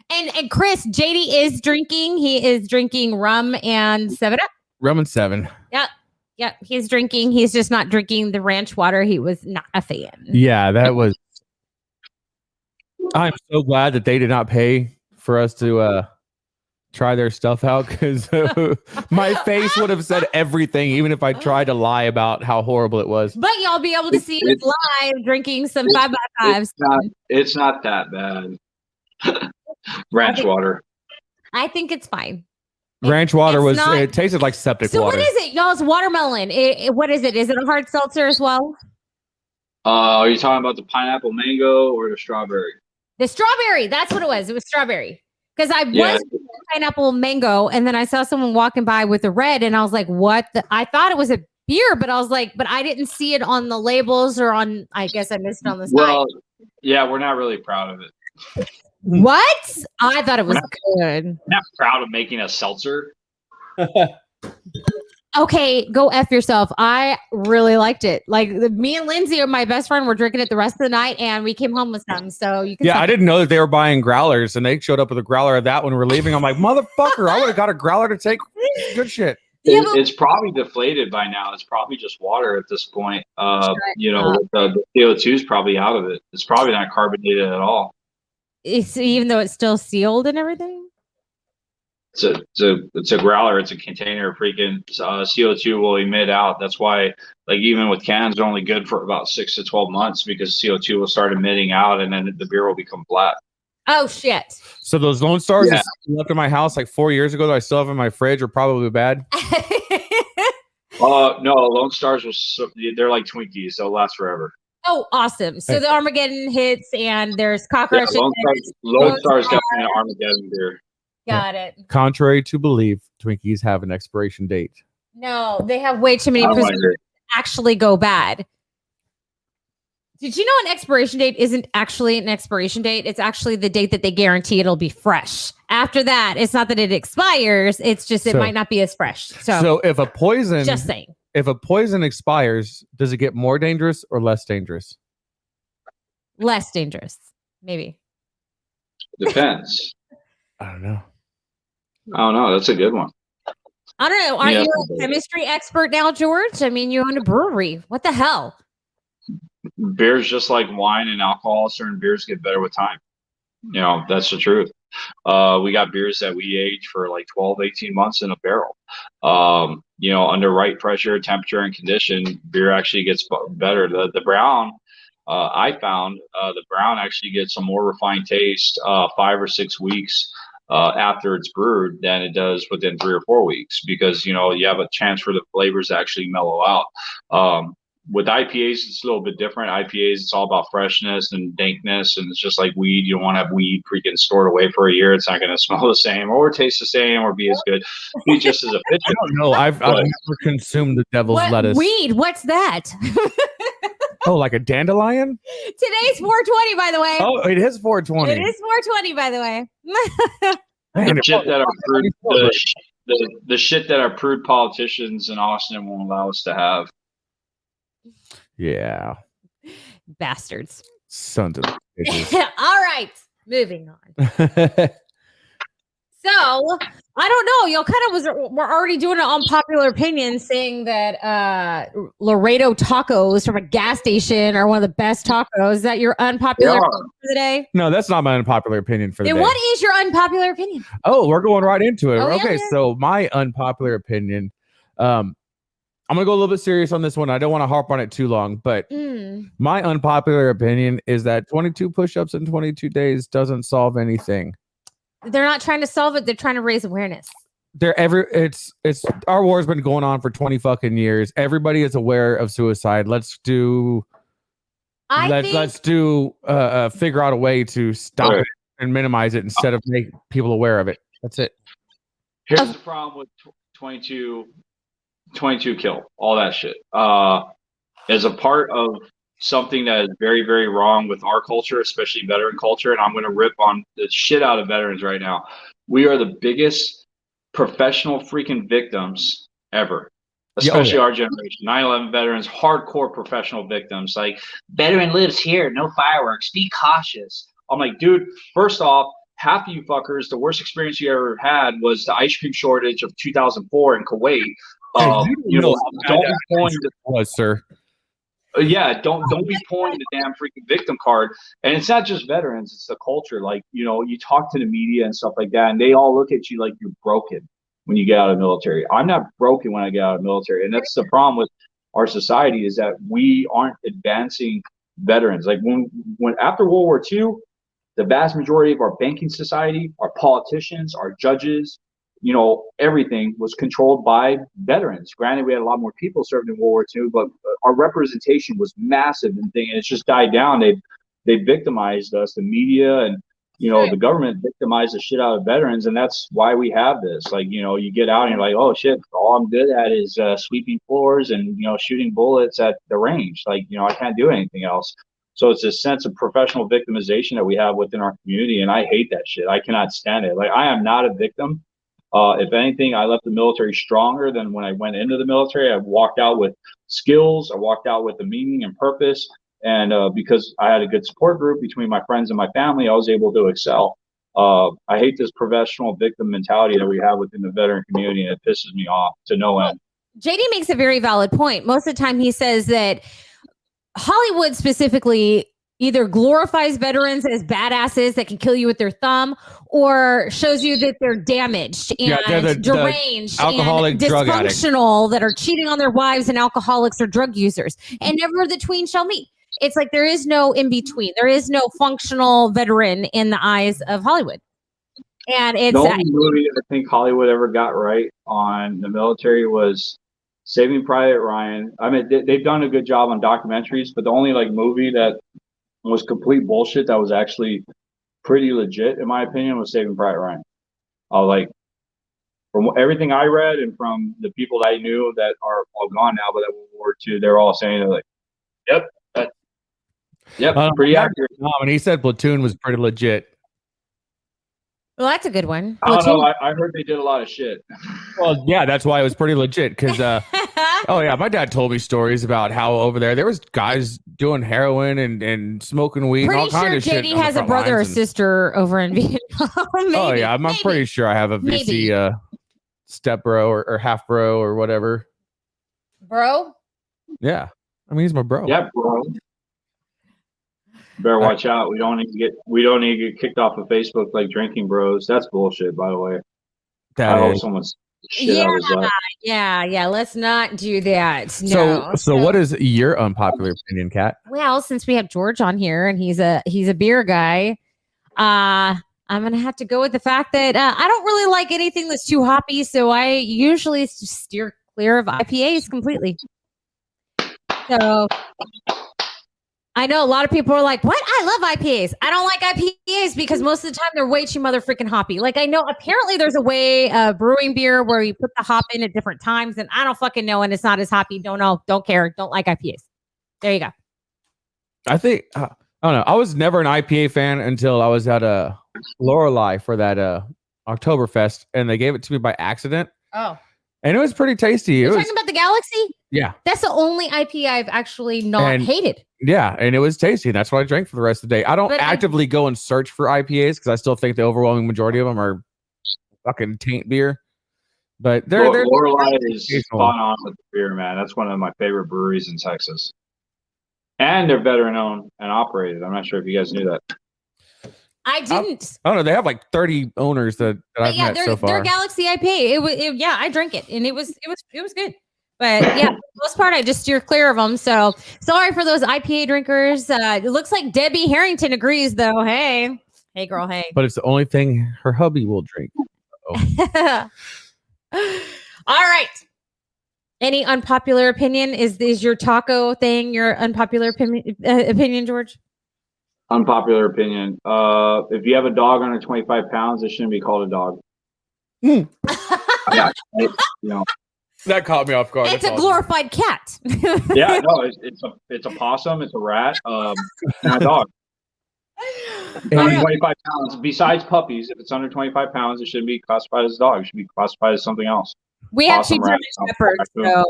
And Chris, JD is drinking. He is drinking rum and 7-Up. Rum and 7. Yep. He's drinking. He's just not drinking the ranch water. He was not a fan. Yeah, that was. I'm so glad that they did not pay for us to try their stuff out because my face would have said everything, even if I tried to lie about how horrible it was. But y'all be able to see us live drinking some 5x5s. It's not that bad. Ranch water. I think it's fine. Ranch water it tasted like septic water. So what is it, y'all? It's watermelon. What is it? Is it a hard seltzer as well? Are you talking about the pineapple mango or the strawberry? The strawberry. That's what it was. It was strawberry. Because I was pineapple mango, and then I saw someone walking by with a red, and I was like, "What?" I thought it was a beer, but I was like, "But I didn't see it on the labels or on." I guess I missed it on the side. Well, yeah, we're not really proud of it. What? I thought it was good. Not proud of making a seltzer. Okay, go F yourself. I really liked it. Like me and Lindsay, my best friend, were drinking it the rest of the night, and we came home with some. So you can. Yeah, I didn't know that they were buying growlers, and they showed up with a growler of that when we were leaving. I'm like, motherfucker! I would have got a growler to take good shit. It's probably deflated by now. It's probably just water at this point. The CO2 is probably out of it. It's probably not carbonated at all. Even though it's still sealed and everything. It's a growler. It's a container. Freaking CO2 will emit out. That's why, like, even with cans, they're only good for about 6 to 12 months because CO2 will start emitting out, and then the beer will become flat. Oh shit! So those Lone Stars that left in my house like 4 years ago that I still have in my fridge are probably bad. No, Lone Stars they're like Twinkies. They'll last forever. Oh, awesome! So the Armageddon hits, and there's cockroaches. Lone Star is definitely an Armageddon beer. Got it. Contrary to belief, Twinkies have an expiration date. No, they have way too many preservatives actually go bad. Did you know an expiration date isn't actually an expiration date? It's actually the date that they guarantee it'll be fresh. After that, it's not that it expires. It's just it might not be as fresh. So if a poison, just saying, if a poison expires, does it get more dangerous or less dangerous? Less dangerous, maybe. Depends. I don't know. That's a good one. I don't know. Aren't you a chemistry expert now, George? I mean, you own a brewery. What the hell? Beer's just like wine and alcohol. Certain beers get better with time. That's the truth. We got beers that we age for like 12, 18 months in a barrel. Under right pressure, temperature, and condition, beer actually gets better. The brown, I found the brown actually gets a more refined taste 5 or 6 weeks after it's brewed than it does within 3 or 4 weeks, because you have a chance for the flavors to actually mellow out. With IPAs, it's a little bit different. IPAs, it's all about freshness and dankness, and it's just like weed. You don't want to have weed freaking stored away for a year. It's not going to smell the same, or taste the same, or be as good. Be just as efficient. I don't know. I've never consumed the devil's lettuce. Weed? What's that? Oh, like a dandelion? Today's 420, by the way. Oh, it is 420. It is 420, by the way. The shit that our the shit that our prude politicians in Austin won't allow us to have. Yeah. Bastards. Sons of bitches. All right. Moving on. So I don't know. Y'all kind of we're already doing an unpopular opinion, saying that Laredo tacos from a gas station are one of the best tacos. Is that your unpopular opinion for the day? No, that's not my unpopular opinion for the day. Then what is your unpopular opinion? Oh, we're going right into it. Oh, okay, yeah. So my unpopular opinion, I'm gonna go a little bit serious on this one. I don't want to harp on it too long, but my unpopular opinion is that 22 push-ups in 22 days doesn't solve anything. They're not trying to solve it. They're trying to raise awareness. It's our war's been going on for 20 fucking years. Everybody is aware of suicide. Let's figure out a way to stop it and minimize it instead of make people aware of it. That's it. Here's the problem with 22 kill, all that shit. As a part of something that is very, very wrong with our culture, especially veteran culture, and I'm going to rip on the shit out of veterans right now. We are the biggest professional freaking victims ever, especially our generation. 9/11 veterans, hardcore professional victims. Like, veteran lives here, no fireworks, be cautious. I'm like, dude, first off, half of you fuckers, the worst experience you ever had was the ice cream shortage of 2004 in Kuwait. Don't be pulling sir. Yeah, don't be pulling the damn freaking victim card. And it's not just veterans, it's the culture. Like, you talk to the media and stuff like that, and they all look at you like you're broken when you get out of the military. I'm not broken when I get out of the military. And that's the problem with our society, is that we aren't advancing veterans. Like when after World War II, the vast majority of our banking society, our politicians, our judges, everything was controlled by veterans. Granted, we had a lot more people serving in World War II, but our representation was massive and it's just died down. They victimized us, the media and the government victimized the shit out of veterans, and that's why we have this. Like, you get out and you're like, oh shit, all I'm good at is sweeping floors and shooting bullets at the range. Like, I can't do anything else. So it's this sense of professional victimization that we have within our community, and I hate that shit. I cannot stand it. Like, I am not a victim. If anything, I left the military stronger than when I went into the military. I walked out with skills. I walked out with a meaning and purpose. And because I had a good support group between my friends and my family, I was able to excel. I hate this professional victim mentality that we have within the veteran community, and it pisses me off to no end. JD makes a very valid point. Most of the time he says that Hollywood specifically either glorifies veterans as badasses that can kill you with their thumb, or shows you that they're damaged and deranged, alcoholic, and drug addicts, dysfunctional, that are cheating on their wives, and alcoholics or drug users, and never the tween shall meet. It's like there is no in between. There is no functional veteran in the eyes of Hollywood. And it's the only movie I think Hollywood ever got right on the military was Saving Private Ryan. I mean, they've done a good job on documentaries, but the only movie that was complete bullshit that was actually pretty legit, in my opinion, was Saving Private Ryan. From everything I read and from the people that I knew that are all gone now, but at World War II, they're all saying, they're like, yep, pretty accurate. And he said Platoon was pretty legit. Well, that's a good one. I don't know. I heard they did a lot of shit. Well, yeah, that's why it was pretty legit. Because, oh yeah, my dad told me stories about how over there was guys doing heroin and smoking weed, and all kinds of shit. Pretty sure JD has a brother or sister over in Vietnam. Oh yeah, I'm pretty sure I have a VC step bro or half bro or whatever. Bro? Yeah, I mean he's my bro. Yeah, bro. Better watch out. We don't need to get kicked off of Facebook like drinking bros. That's bullshit, by the way. I hope someone's shit out of his life. Yeah. Let's not do that. No. So what is your unpopular opinion, Kat? Well, since we have George on here and he's a beer guy, I'm I'm gonna have to go with the fact that I don't really like anything that's too hoppy, so I usually steer clear of IPAs completely. So I know a lot of people are like, "What? I love IPAs. I don't like IPAs because most of the time they're way too mother freaking hoppy." Like I know apparently there's a way brewing beer where you put the hop in at different times, and I don't fucking know, and it's not as hoppy. Don't know, don't care, don't like IPAs. There you go. I think I don't know. I was never an IPA fan until I was at a Lorelei for that Oktoberfest, and they gave it to me by accident. Oh, and it was pretty tasty. You're talking about the Galaxy? Yeah, that's the only IPA I've actually not hated. Yeah, and it was tasty. That's what I drank for the rest of the day. I don't actively go and search for IPAs because I still think the overwhelming majority of them are fucking taint beer. But they're Lorelei is spot on with the beer, man. That's one of my favorite breweries in Texas. And they're veteran owned and operated. I'm not sure if you guys knew that. I didn't. I don't know. They have like 30 owners that I've met so far. Their Galaxy IPA. Yeah, I drank it, and it was good. But yeah, for the most part, I just steer clear of them. So sorry for those IPA drinkers. It looks like Debbie Harrington agrees, though. Hey, girl, hey. But it's the only thing her hubby will drink. All right. Any unpopular opinion? Is your taco thing your unpopular opinion, George? Unpopular opinion. If you have a dog under 25 pounds, it shouldn't be called a dog. That caught me off guard. It's a glorified cat. Yeah, no, it's a possum, it's a rat, and a dog. Under 25 pounds. Besides puppies, if it's under 25 pounds, it shouldn't be classified as a dog. It should be classified as something else. We have two German shepherds, so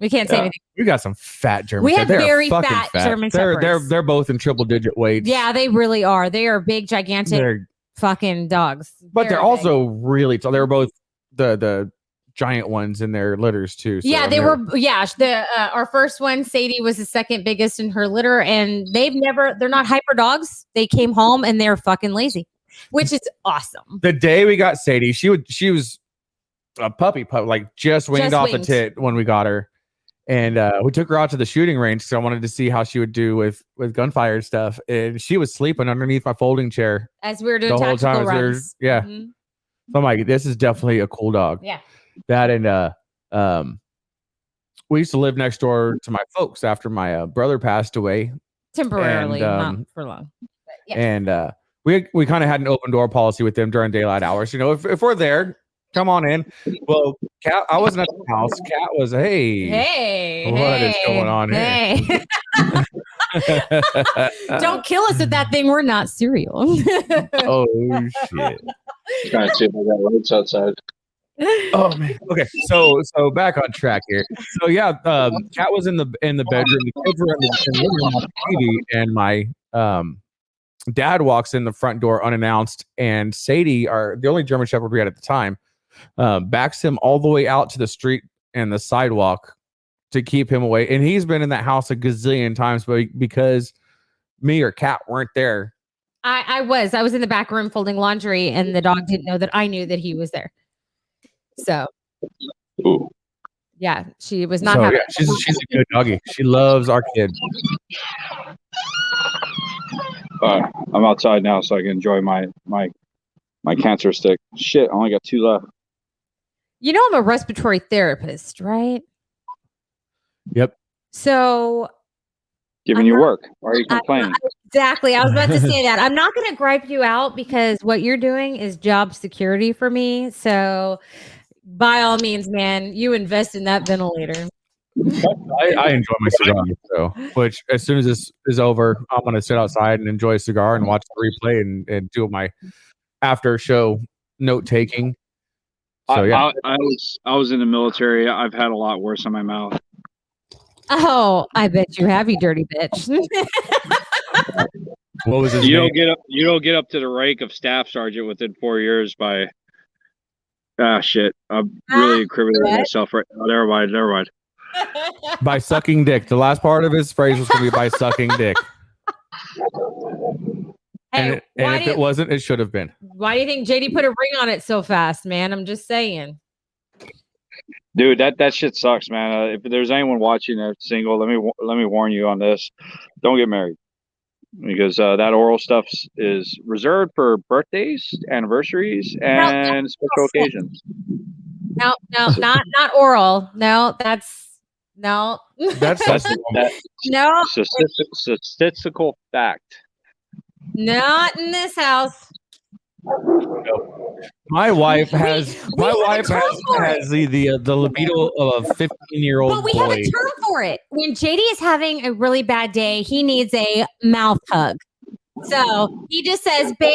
we can't say anything. We got some fat German. We have very fat German shepherds. They're both in triple digit weights. Yeah, they really are. They are big, gigantic fucking dogs. But they're also really tall. They were both the giant ones in their litters too. So yeah, they were. Yeah, our first one, Sadie, was the second biggest in her litter, and they're not hyper dogs. They came home and they're fucking lazy, which is awesome. The day we got Sadie, she was a puppy, like just weaned off the tit when we got her, and we took her out to the shooting range because I wanted to see how she would do with gunfire stuff, and she was sleeping underneath my folding chair as we were doing the whole time. Runs. So I'm like, this is definitely a cool dog. Yeah. That and we used to live next door to my folks after my brother passed away temporarily, not for long. And we kind of had an open door policy with them during daylight hours. You know, if we're there, come on in. Well, Cat, I wasn't at the house. Cat was, hey, what is going on here? Don't kill us with that thing. We're not cereal. Oh shit! Trying to see if I got lights outside. Oh man. Okay. So back on track here. So yeah, Cat was in the bedroom. The kids were in the living room watching TV, and my dad walks in the front door unannounced, and Sadie, the only German Shepherd we had at the time, backs him all the way out to the street and the sidewalk to keep him away. And he's been in that house a gazillion times, but because me or Cat weren't there. I was in the back room folding laundry, and the dog didn't know that I knew that he was there. So, yeah, she was not. So, she's a good doggy. She loves our kid. I'm outside now, so I can enjoy my cancer stick. Shit, I only got 2 left. You know, I'm a respiratory therapist, right? Yep. So, given your work, why are you complaining? Exactly. I was about to say that. I'm not going to gripe you out because what you're doing is job security for me. So, by all means, man, you invest in that ventilator. I enjoy my cigar, which as soon as this is over, I'm going to sit outside and enjoy a cigar and watch the replay and do my after show note taking. So yeah, I was in the military. I've had a lot worse on my mouth. Oh, I bet you have, you dirty bitch. What was his name? You don't get up to the rank of staff sergeant within 4 years by. Shit! I'm really incriminating myself. Right? Oh, never mind. By sucking dick. The last part of his phrase was going to be by sucking dick. Hey, and if it wasn't, it should have been. Why do you think JD put a ring on it so fast, man? I'm just saying. Dude, that shit sucks, man. If there's anyone watching that's single, let me warn you on this. Don't get married. because that oral stuff is reserved for birthdays, anniversaries, and special occasions. No, not oral. No, that's no. That's no, Statistical fact. not in this house. my wife has we have a term for it. the libido of a 15-year-old But we boy. have a term for it. When JD is having a really bad day, he needs a mouth hug. So he just says, "Babe,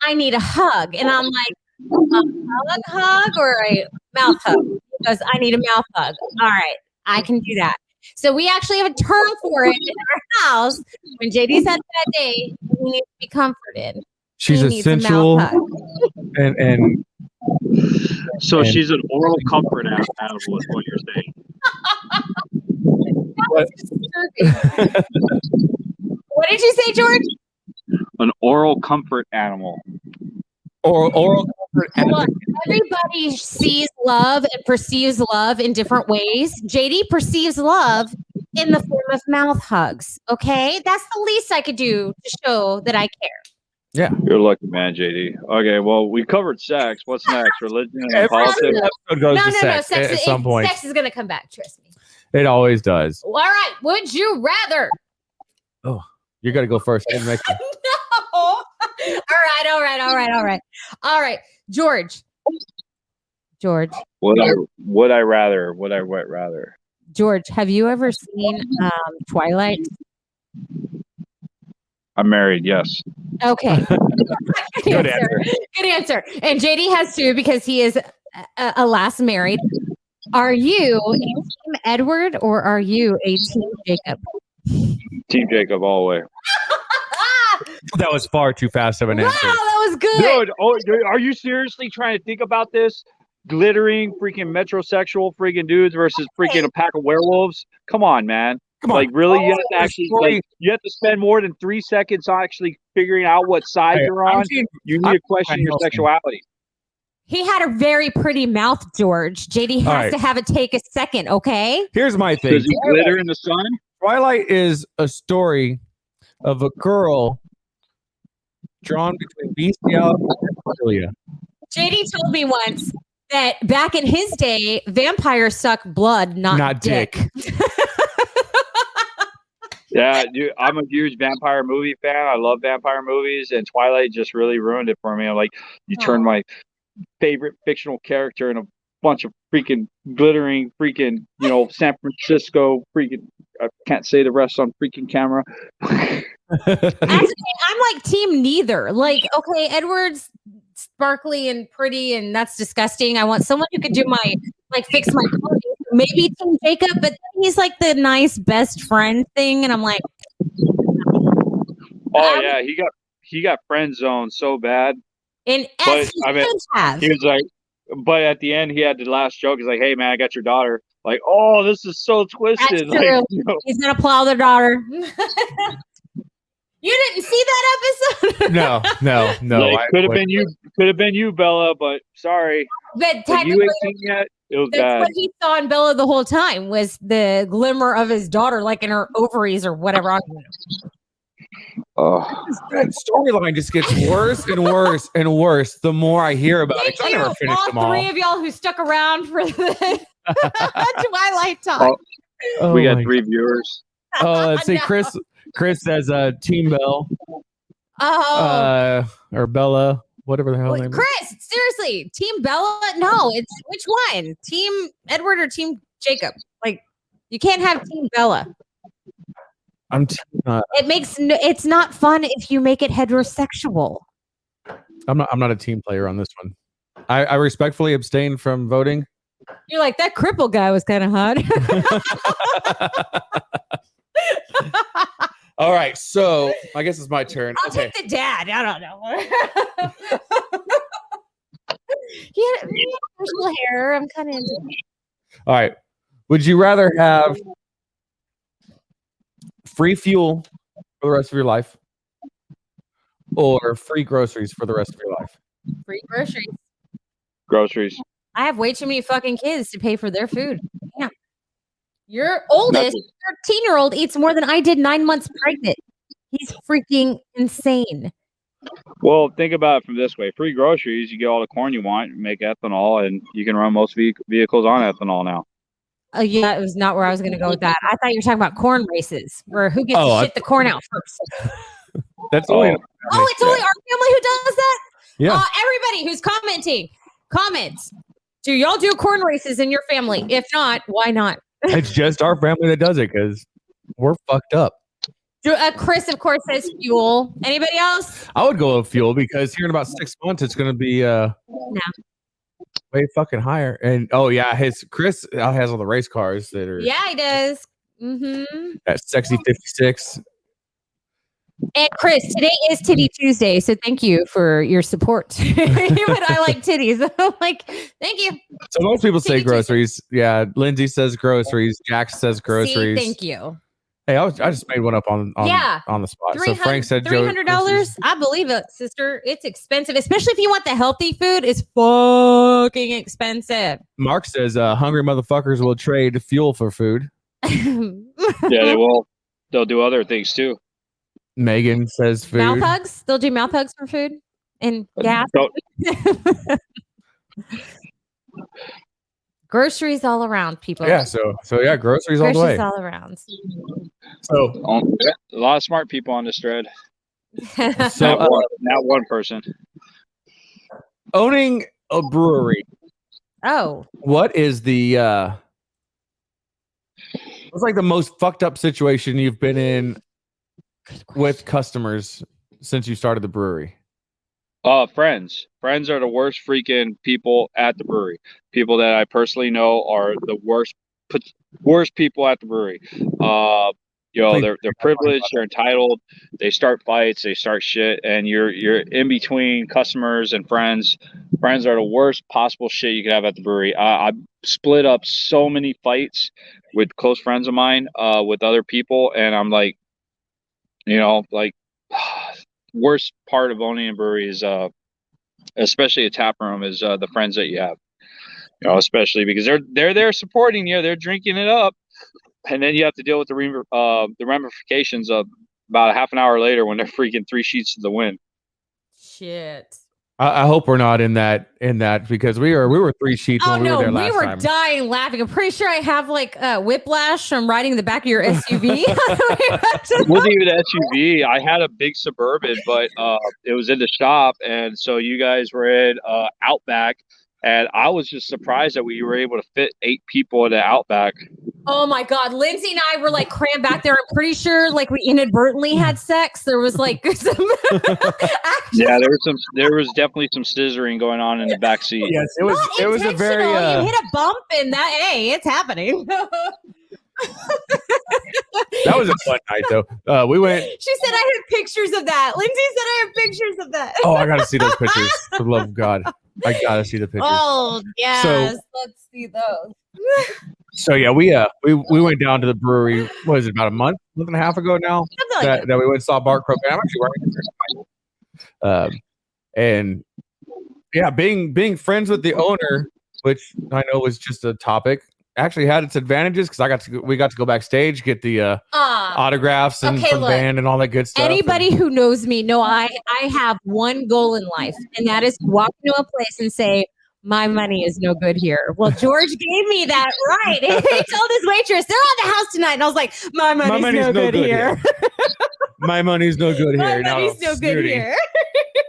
I need a hug," and I'm like, "A hug or a mouth hug?" He goes, "I need a mouth hug." All right, I can do that. So we actually have a term for it in our house. When JD's had a bad day, he needs to be comforted. She's He needs a mouth essential, hug. and So she's an oral comfort animal, is what you're saying. That was disturbing. What did you say, George? An oral comfort animal. oral comfort. Look, everybody sees love and perceives love in different ways. JD perceives love in the form of mouth hugs. Okay, that's the least I could do to show that I care. Yeah, You're lucky, man, JD. Okay, well, we covered sex. What's next? Religion and every politics. episode goes No, to no, sex, no. at some point. Sex is gonna come back. Trust me. It always does. All right. Would you rather? You got to go first. I didn't make you. No. All right. George. Would I rather? George, have you ever seen Twilight? I'm married, yes. Okay. Good answer. Good answer. And JD has too because he is alas married. Are you a Team Edward or are you a Team Jacob? Team Jacob all the way. That was far too fast of an Wow, answer. that was good. Dude, are you seriously trying to think about this? Glittering freaking metrosexual freaking dudes versus freaking a pack of werewolves? Come on, man. Come on. Like, really? You have to actually, story- you have to spend more than 3 seconds on actually figuring out what side Hey, you're on. You need to question your sexuality. He had a very pretty mouth, George. JD has right. to have it take a second, okay? Here's my thing. Does he glitter in the sun? Twilight is a story of a girl drawn between bestiality and pedophilia. JD told me once that back in his day, vampires suck blood, not dick. Yeah, dude, I'm a huge vampire movie fan. I love vampire movies, and Twilight just really ruined it for me. I'm like, you turned my favorite fictional character in a bunch of freaking glittering freaking, San Francisco freaking, I can't say the rest on freaking camera. Actually, I'm like team neither. Like, okay, Edward's sparkly and pretty, and that's disgusting. I want someone who could do fix my clothes. Maybe Team Jacob, but then he's like the nice best friend thing, and I'm like, yeah, he got friend zoned so bad. And But he was like, but at the end he had the last joke. He's like, "Hey man, I got your daughter." Like, oh, this is so twisted. That's true. Like, He's gonna plow their daughter. You didn't see that episode? No. Like, could have been you, Bella. But sorry, But you technically, ain't seen yet. It was that's bad. what he saw in Bella the whole time was the glimmer of his daughter, like in her ovaries or whatever. I don't know. Oh, That storyline just gets worse and worse and worse the more I hear about it. 'Cause I never finished them all. Three of y'all who stuck around for the Twilight talk. we got 3 viewers. Let's see. No. Chris says Team Bell. Oh, Or Bella, whatever the hell name is. Chris, seriously, Team Bella? No, it's which one? Team Edward or Team Jacob? Like, you can't have Team Bella. It's not fun if you make it heterosexual. I'm not a team player on this one. I respectfully abstain from voting. You're like, that cripple guy was kind of hot. All right, so I guess it's my turn. I'll take the dad. I don't know. he had personal hair. I'm kind of into it. All right. Would you rather have free fuel for the rest of your life or free groceries for the rest of your life? Free groceries. Groceries. I have way too many fucking kids to pay for their food. Yeah. Your oldest, 13-year-old, eats more than I did 9 months pregnant. He's freaking insane. Well, think about it from this way: free groceries, you get all the corn you want, make ethanol, and you can run most vehicles on ethanol now. Yeah, it was not where I was going to go with that. I thought you were talking about corn races, where who gets to shit the corn out first. That's only. It's only our family who does that. Yeah. Everybody who's commenting, comments. Do y'all do corn races in your family? If not, why not? It's just our family that does it because we're fucked up. Chris, of course, says fuel. Anybody else? I would go with fuel because here in about 6 months, it's going to be way fucking higher. And Chris has all the race cars that are. Yeah, he does. Mm-hmm. That sexy 56. And Chris, today is Titty Tuesday, so thank you for your support. But I like titties. I'm like, thank you. So most people say groceries. Tuesday. Yeah, Lindsay says groceries. Jax says groceries. See, thank you. Hey, I just made one up on the spot. So Frank said $300. I believe it, sister. It's expensive, especially if you want the healthy food. It's fucking expensive. Mark says hungry motherfuckers will trade fuel for food. Yeah, they will. They'll do other things too. Megan says food. Mouth hugs. They'll do mouth hugs for food and gas. Groceries all around, people. Yeah, so groceries all the way. Groceries all around. So a lot of smart people on this thread. So not one person. Owning a brewery. Oh. What is the what's like the most fucked up situation you've been in with customers since you started the brewery? Friends are the worst freaking people at the brewery. People that I personally know are the worst people at the brewery. They're privileged, they're entitled, they start fights, they start shit, and you're in between customers and friends. Friends are the worst possible shit you could have at the brewery. I split up so many fights with close friends of mine with other people, and I'm like, worst part of owning a brewery is especially a tap room is the friends that you have, especially because they're there supporting you, they're drinking it up, and then you have to deal with the ramifications of about a half an hour later when they're freaking 3 sheets to the wind. Shit. I hope we're not in that because we were 3 sheets when we were there last time. We were dying laughing. I'm pretty sure I have like whiplash from riding the back of your SUV. It wasn't even an SUV. I had a big Suburban, but it was in the shop, and so you guys were in Outback, and I was just surprised that we were able to fit 8 people in the Outback. Oh my God. Lindsay and I were like crammed back there. I'm pretty sure like we inadvertently had sex. There was like some yeah, there was definitely some scissoring going on in the back seat. Yes, it was a very you hit a bump and it's happening. That was a fun night though. We went. She said I have pictures of that. Lindsay said I have pictures of that. Oh, I gotta see those pictures. For the love of God. I gotta see the pictures. Oh yes, let's see those. So yeah, we went down to the brewery. What is it, about a month and a half ago now? That we went and saw Bart Crook. I'm actually wearing it. And yeah, being friends with the owner, which I know was just a topic, actually had its advantages because we got to go backstage, get the autographs and from the band and all that good stuff. Anybody who knows me know I have one goal in life, and that is to walk into a place and say, my money is no good here. Well, George gave me that right. He told his waitress, they're on the house tonight. And I was like, my money's no good here. My money's no good here. My money's no good here.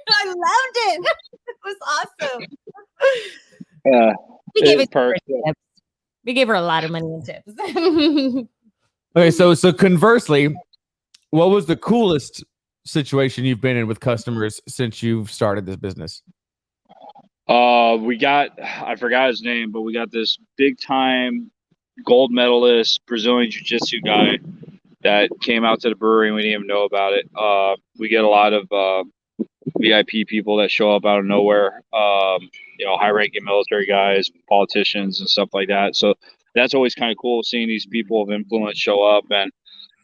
I loved it. It was awesome. We gave it tips. We gave her a lot of money in tips. Okay, so conversely, what was the coolest situation you've been in with customers since you've started this business? I forgot his name, but we got this big time gold medalist Brazilian Jiu-Jitsu guy that came out to the brewery and we didn't even know about it. We get a lot of VIP people that show up out of nowhere, high-ranking military guys, politicians, and stuff like that. So that's always kind of cool, seeing these people of influence show up and,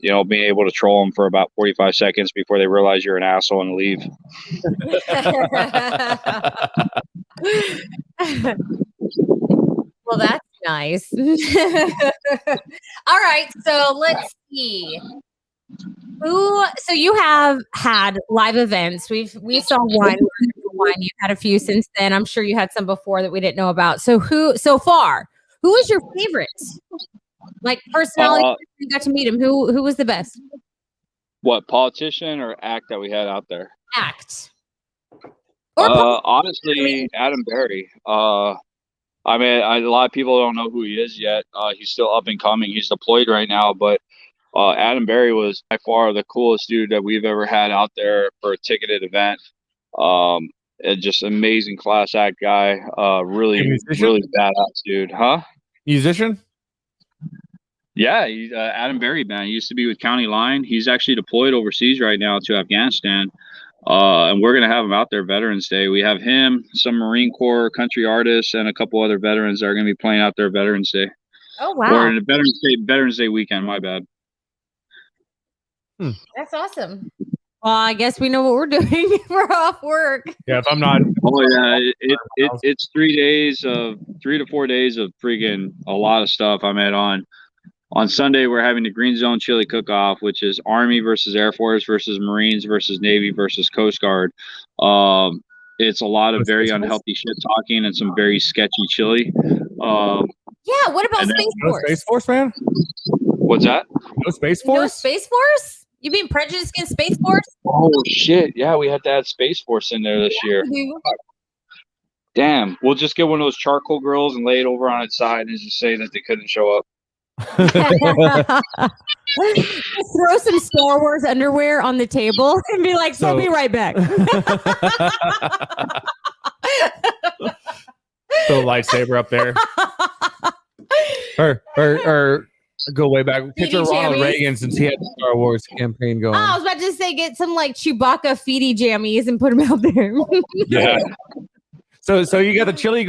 being able to troll them for about 45 seconds before they realize you're an asshole and leave. Well, that's nice. All right, so let's see. So you have had live events. We saw one. You've had a few since then. I'm sure you had some before that we didn't know about. So who is your favorite? Like personality, you got to meet him. Who was the best? What, politician or act that we had out there? Act. Honestly, Adam Berry. I mean, a lot of people don't know who he is yet. He's still up and coming. He's deployed right now, but Adam Berry was by far the coolest dude that we've ever had out there for a ticketed event. And just amazing class act guy. Really badass dude, huh? Musician? Yeah, Adam Berry, man. He used to be with County Line. He's actually deployed overseas right now to Afghanistan. And we're going to have him out there Veterans Day. We have him, some Marine Corps country artists, and a couple other veterans that are going to be playing out there Veterans Day. Oh, wow. Or in the Veterans Day weekend, my bad. That's awesome. Well, I guess we know what we're doing. We're off work. Yeah, if I'm not. Oh, yeah. It's 3 to 4 days of freaking a lot of stuff. I'm at on Sunday, we're having the Green Zone Chili Cook-Off, which is Army versus Air Force versus Marines versus Navy versus Coast Guard. It's a lot of very unhealthy shit talking and some very sketchy chili. Yeah, what about Space Force? No Space Force, man? What's that? No Space Force? No Space Force? You being prejudiced against Space Force? Oh, shit. Yeah, we had to add Space Force in there this year. Damn. We'll just get one of those charcoal grills and lay it over on its side and just say that they couldn't show up. Throw some Star Wars underwear on the table and be like, "I'll be right back." Throw a lightsaber up there. or go way back. Picture Ronald Reagan since he had the Star Wars campaign going. Oh, I was about to say get some like Chewbacca feety jammies and put them out there. Yeah. So you got the chili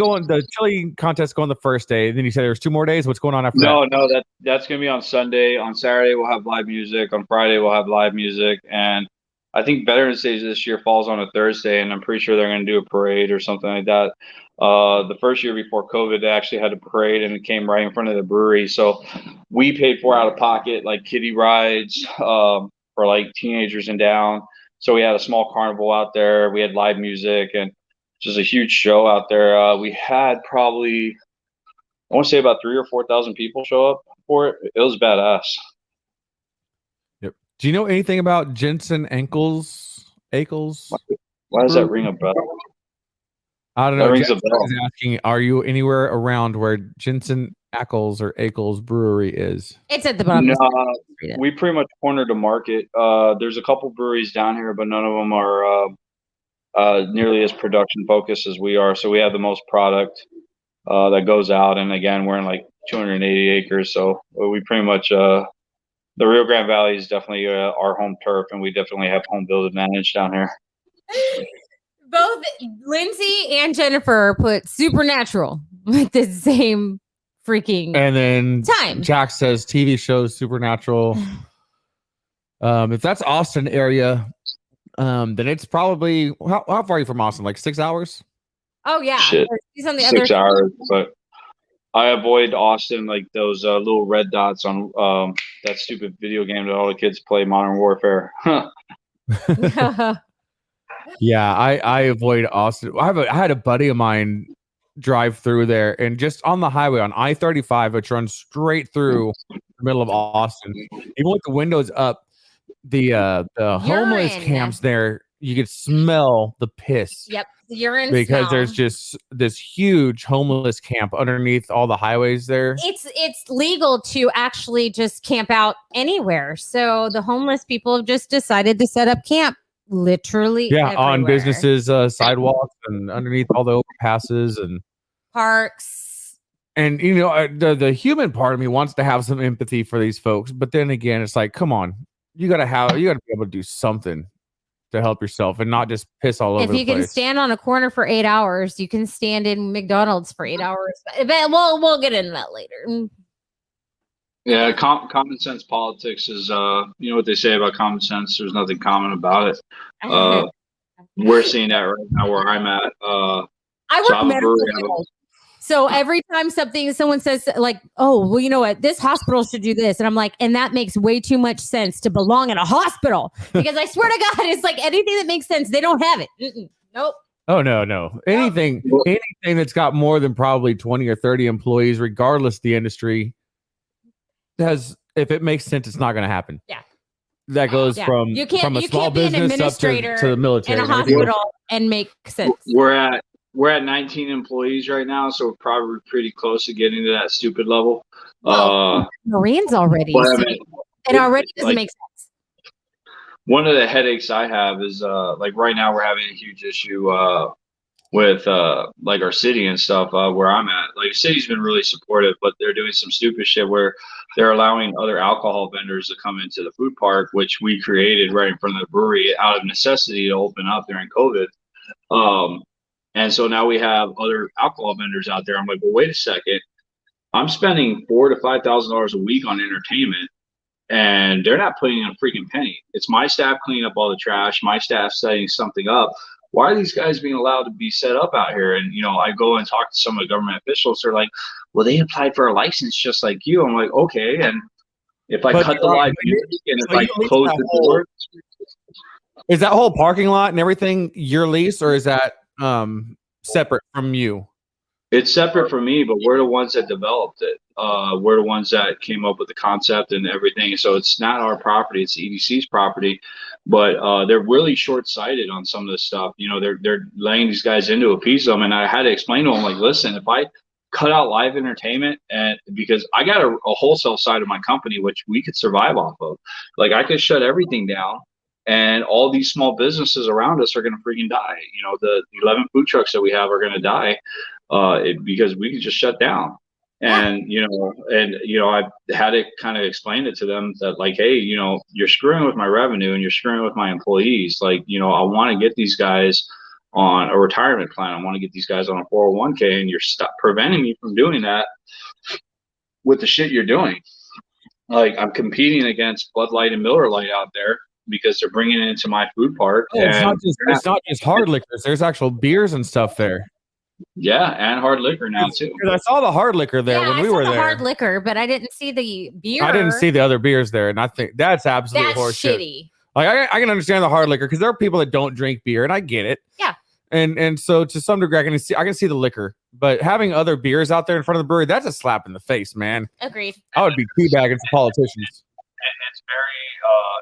contest going the first day. Then you said there's 2 more days. What's going on after that? No, that's gonna be on Sunday. On Saturday we'll have live music. On Friday we'll have live music, and I think Veterans Day this year falls on a Thursday, and I'm pretty sure they're gonna do a parade or something like that. The first year before COVID, they actually had a parade, and it came right in front of the brewery. So we paid for out of pocket, like kiddie rides for like teenagers and down. So we had a small carnival out there. We had live music and just a huge show out there. We had probably, I want to say about 3,000 or 4,000 people show up for it. It was badass. Yep. Do you know anything about Jensen Ackles? Why does that ring a bell? I don't know. That rings a bell. Is asking, are you anywhere around where Jensen Ackles or Ackles Brewery is? It's at the bottom. No, we pretty much cornered the market. There's a couple breweries down here, but none of them are nearly as production focused as we are. So we have the most product that goes out, and again, we're in like 280 acres. So we pretty much the Rio Grande Valley is definitely our home turf, and we definitely have home field advantage down here. Both Lindsay and Jennifer put Supernatural with the same freaking and then time. Jack says TV shows Supernatural. If that's Austin area, then it's probably how far are you from Austin? Like 6 hours? Oh yeah, Shit. He's on the 6 other hours, but I avoid Austin like those little red dots on that stupid video game that all the kids play, Modern Warfare. Yeah, I avoid Austin. I had a buddy of mine drive through there, and just on the highway on I-35, which runs straight through the middle of Austin, even with the windows up, the homeless camps there, you could smell the piss. Yep, urine because smell. There's just this huge homeless camp underneath all the highways there. It's legal to actually just camp out anywhere, so the homeless people have just decided to set up camp. Literally, yeah, everywhere. On businesses, sidewalks, and underneath all the overpasses and parks. And you know, the human part of me wants to have some empathy for these folks, but then again, it's like, come on, you gotta be able to do something to help yourself and not just piss all over the place. If you can stand on a corner for 8 hours, you can stand in McDonald's for 8 hours. But we'll get into that later. Yeah, common sense politics is, you know what they say about common sense. There's nothing common about it. We're seeing that right now where I'm at. I work medical field. So every time someone says like, oh, well, you know what, this hospital should do this. And I'm like, and that makes way too much sense to belong in a hospital because I swear to God, it's like anything that makes sense. They don't have it. Nope. Oh, no. Anything that's got more than probably 20 or 30 employees, regardless of the industry, if it makes sense, it's not going to happen. Yeah. That goes from a small business up to the military in a hospital and make sense. We're at 19 employees right now, so we're probably pretty close to getting to that stupid level. Well, Marines already, it already doesn't make sense. One of the headaches I have is like right now we're having a huge issue with like our city and stuff where I'm at. Like, the city's been really supportive, but they're doing some stupid shit where they're allowing other alcohol vendors to come into the food park, which we created right in front of the brewery out of necessity to open up during COVID. And so now we have other alcohol vendors out there. I'm like, well, wait a second. I'm spending $4,000 to $5,000 a week on entertainment, and they're not putting in a freaking penny. It's my staff cleaning up all the trash, my staff setting something up. Why are these guys being allowed to be set up out here? And, I go and talk to some of the government officials. They're like, well, they applied for a license just like you. I'm like, okay. And if I cut the live music and if I close the door. Is that whole parking lot and everything your lease, or is that separate from you? It's separate from me, but we're the ones that developed it. We're the ones that came up with the concept and everything. So it's not our property; it's EDC's property. But they're really short-sighted on some of this stuff. They're laying these guys into a piece of them, and I had to explain to them, like, listen, if I cut out live entertainment, and because I got a wholesale side of my company which we could survive off of, like I could shut everything down. And all these small businesses around us are going to freaking die. The 11 food trucks that we have are going to die because we can just shut down. And, I had to kind of explain it to them that, like, hey, you're screwing with my revenue and you're screwing with my employees. Like, I want to get these guys on a retirement plan. I want to get these guys on a 401k, and you're preventing me from doing that with the shit you're doing. Like, I'm competing against Bud Light and Miller Lite out there, because they're bringing it into my food park. Oh, it's not just hard liquors. There's actual beers and stuff there. Yeah, and hard liquor now too. I saw the hard liquor there when we were there. Hard liquor, but I didn't see the beer. I didn't see the other beers there, and I think that's absolute horseshit. Shitty. Like, I can understand the hard liquor because there are people that don't drink beer, and I get it. Yeah. And so to some degree, I can see the liquor, but having other beers out there in front of the brewery, that's a slap in the face, man. Agreed. I would be teabagging some politicians. It's very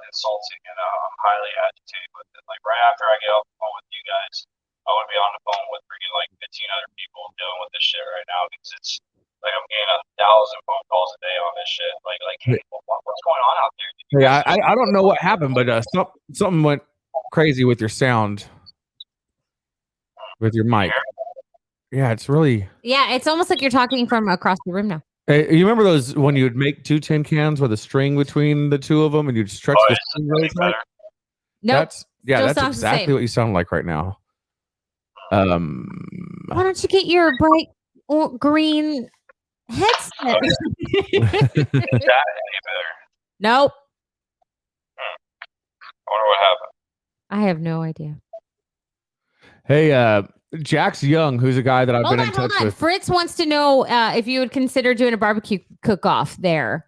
insulting, and I'm highly agitated with it. Like, right after I get off the phone with you guys, I would be on the phone with freaking like 15 other people dealing with this shit right now, because it's like I'm getting 1,000 phone calls a day on this shit. Like, hey, what's going on out there? Yeah, I don't know what happened, but something went crazy with your sound, with your mic. Yeah, it's really. Yeah, it's almost like you're talking from across the room now. Hey, you remember those when you would make 2 tin cans with a string between the two of them, and you'd stretch the string really tight? Nope. That's exactly what you sound like right now. Why don't you get your bright green headset? Is that any better? Nope. I wonder what happened. I have no idea. Hey, Jax Young, who's a guy that I've been in touch with. Fritz wants to know if you would consider doing a barbecue cook-off there.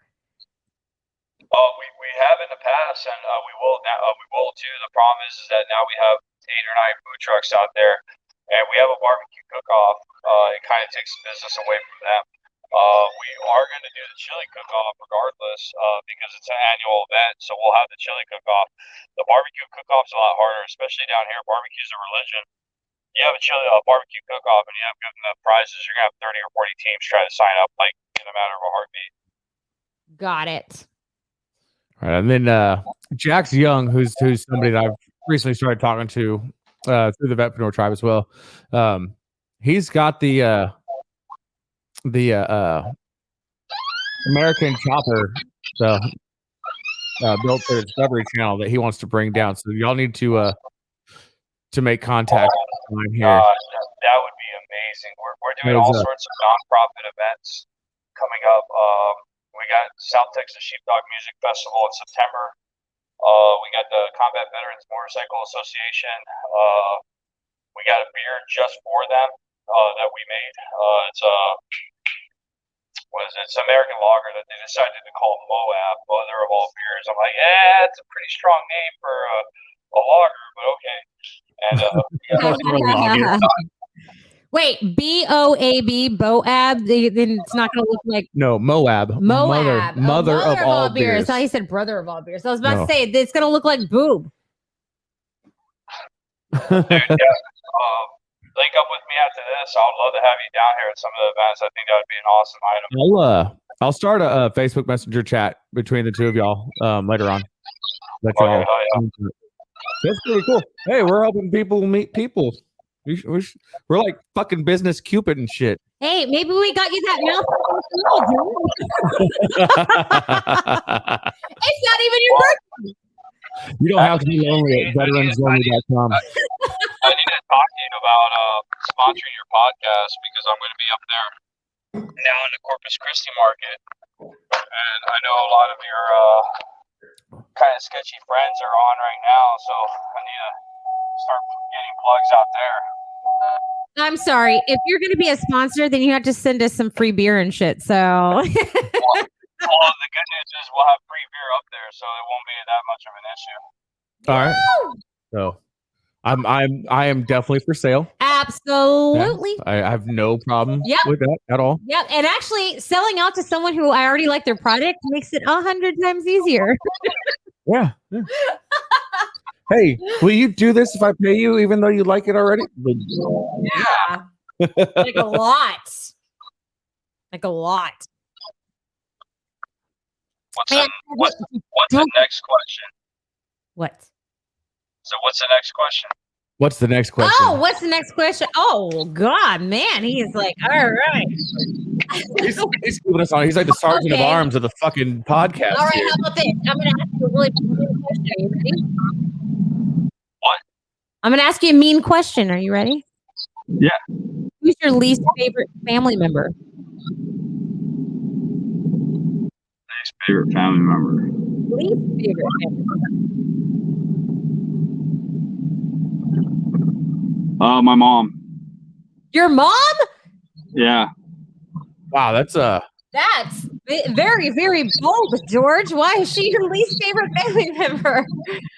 Oh, we have in the past, and we will now. We will too. The problem is that now we have 8 or 9 food trucks out there, and we have a barbecue cook-off. It kind of takes the business away from them. We are going to do the chili cook-off regardless, because it's an annual event. So we'll have the chili cook-off. The barbecue cook-off's a lot harder, especially down here. Barbecue's a religion. You have a barbecue cook-off, and you have good enough prizes, you're gonna have 30 or 40 teams try to sign up, like, in a matter of a heartbeat. Got it. All right, and then Jax Young, who's somebody that I've recently started talking to through the Vetpreneur Tribe as well. He's got the American Chopper, built for the Discovery Channel that he wants to bring down. So y'all need to make contact here. That would be amazing. We're doing all sorts of nonprofit events coming up. We got South Texas Sheepdog Music Festival in September. We got the Combat Veterans Motorcycle Association. We got a beer just for them. that we made. It's what is it? It's American lager that they decided to call Moab, mother of all beers. I'm like, yeah, it's a pretty strong name for a lager, but okay. And Wait, BOAB, Boab. Then it's not going to look like No, Moab. Moab. Mother of all beers. I thought you said brother of all beers. I was about to say it's going to look like boob. dude, link up with me after this. I would love to have you down here at some of the events. I think that would be an awesome item. I'll start a Facebook Messenger chat between the two of y'all later on. That's really cool. Hey, we're helping people meet people. We're like fucking business Cupid and shit. Hey, maybe we got you that mouth. It's not even your birthday. You don't have to be lonely at veteransonly.com. I need to talk to you about sponsoring your podcast because I'm going to be up there now in the Corpus Christi market, and I know a lot of your kind of sketchy friends are on right now, so I need to start getting plugs out there. I'm sorry. If you're going to be a sponsor, then you have to send us some free beer and shit. So. Well, the good news is we'll have free beer up there, so it won't be that much of an issue. All right. So I am definitely for sale. Absolutely. I have no problem with that at all. Yep. And actually selling out to someone who I already like their product makes it 100 times easier. Yeah. Hey, will you do this if I pay you, even though you like it already? Yeah. Like a lot. Like a lot. What's the next question? What? So what's the next question? What's the next question? Oh, what's the next question? Oh, God, man. He's like, all right. He's keeping us on. He's like the sergeant of arms of the fucking podcast. All right, how about this? I'm going to ask you a really mean question. Are you ready? What? I'm going to ask you a mean question. Are you ready? Yeah. Who's your least favorite family member? Least favorite family member. Least favorite family member. My mom. Your mom? Yeah. Wow, that's very, very bold, George. Why is she your least favorite family member?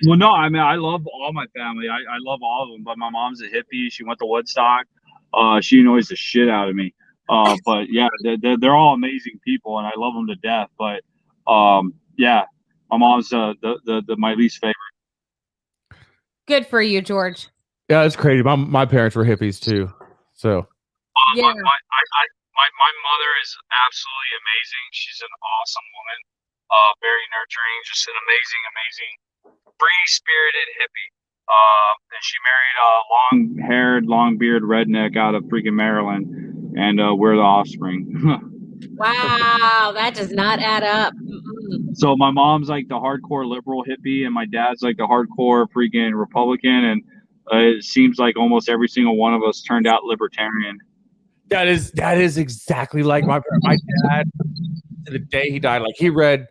Well, no, I mean, I love all my family. I love all of them, but my mom's a hippie. She went to Woodstock. She annoys the shit out of me. But yeah, they're all amazing people, and I love them to death. But yeah, my mom's my least favorite. Good for you, George. Yeah, it's crazy. My parents were hippies too, so. Yeah. My mother is absolutely amazing. She's an awesome woman, very nurturing, just an amazing, free-spirited hippie. And she married a long-haired, long-bearded redneck out of freaking Maryland, and we're the offspring. Wow, that does not add up. So my mom's like the hardcore liberal hippie, and my dad's like the hardcore freaking Republican, and it seems like almost every single one of us turned out libertarian. That is exactly like my dad. To the day he died, like he read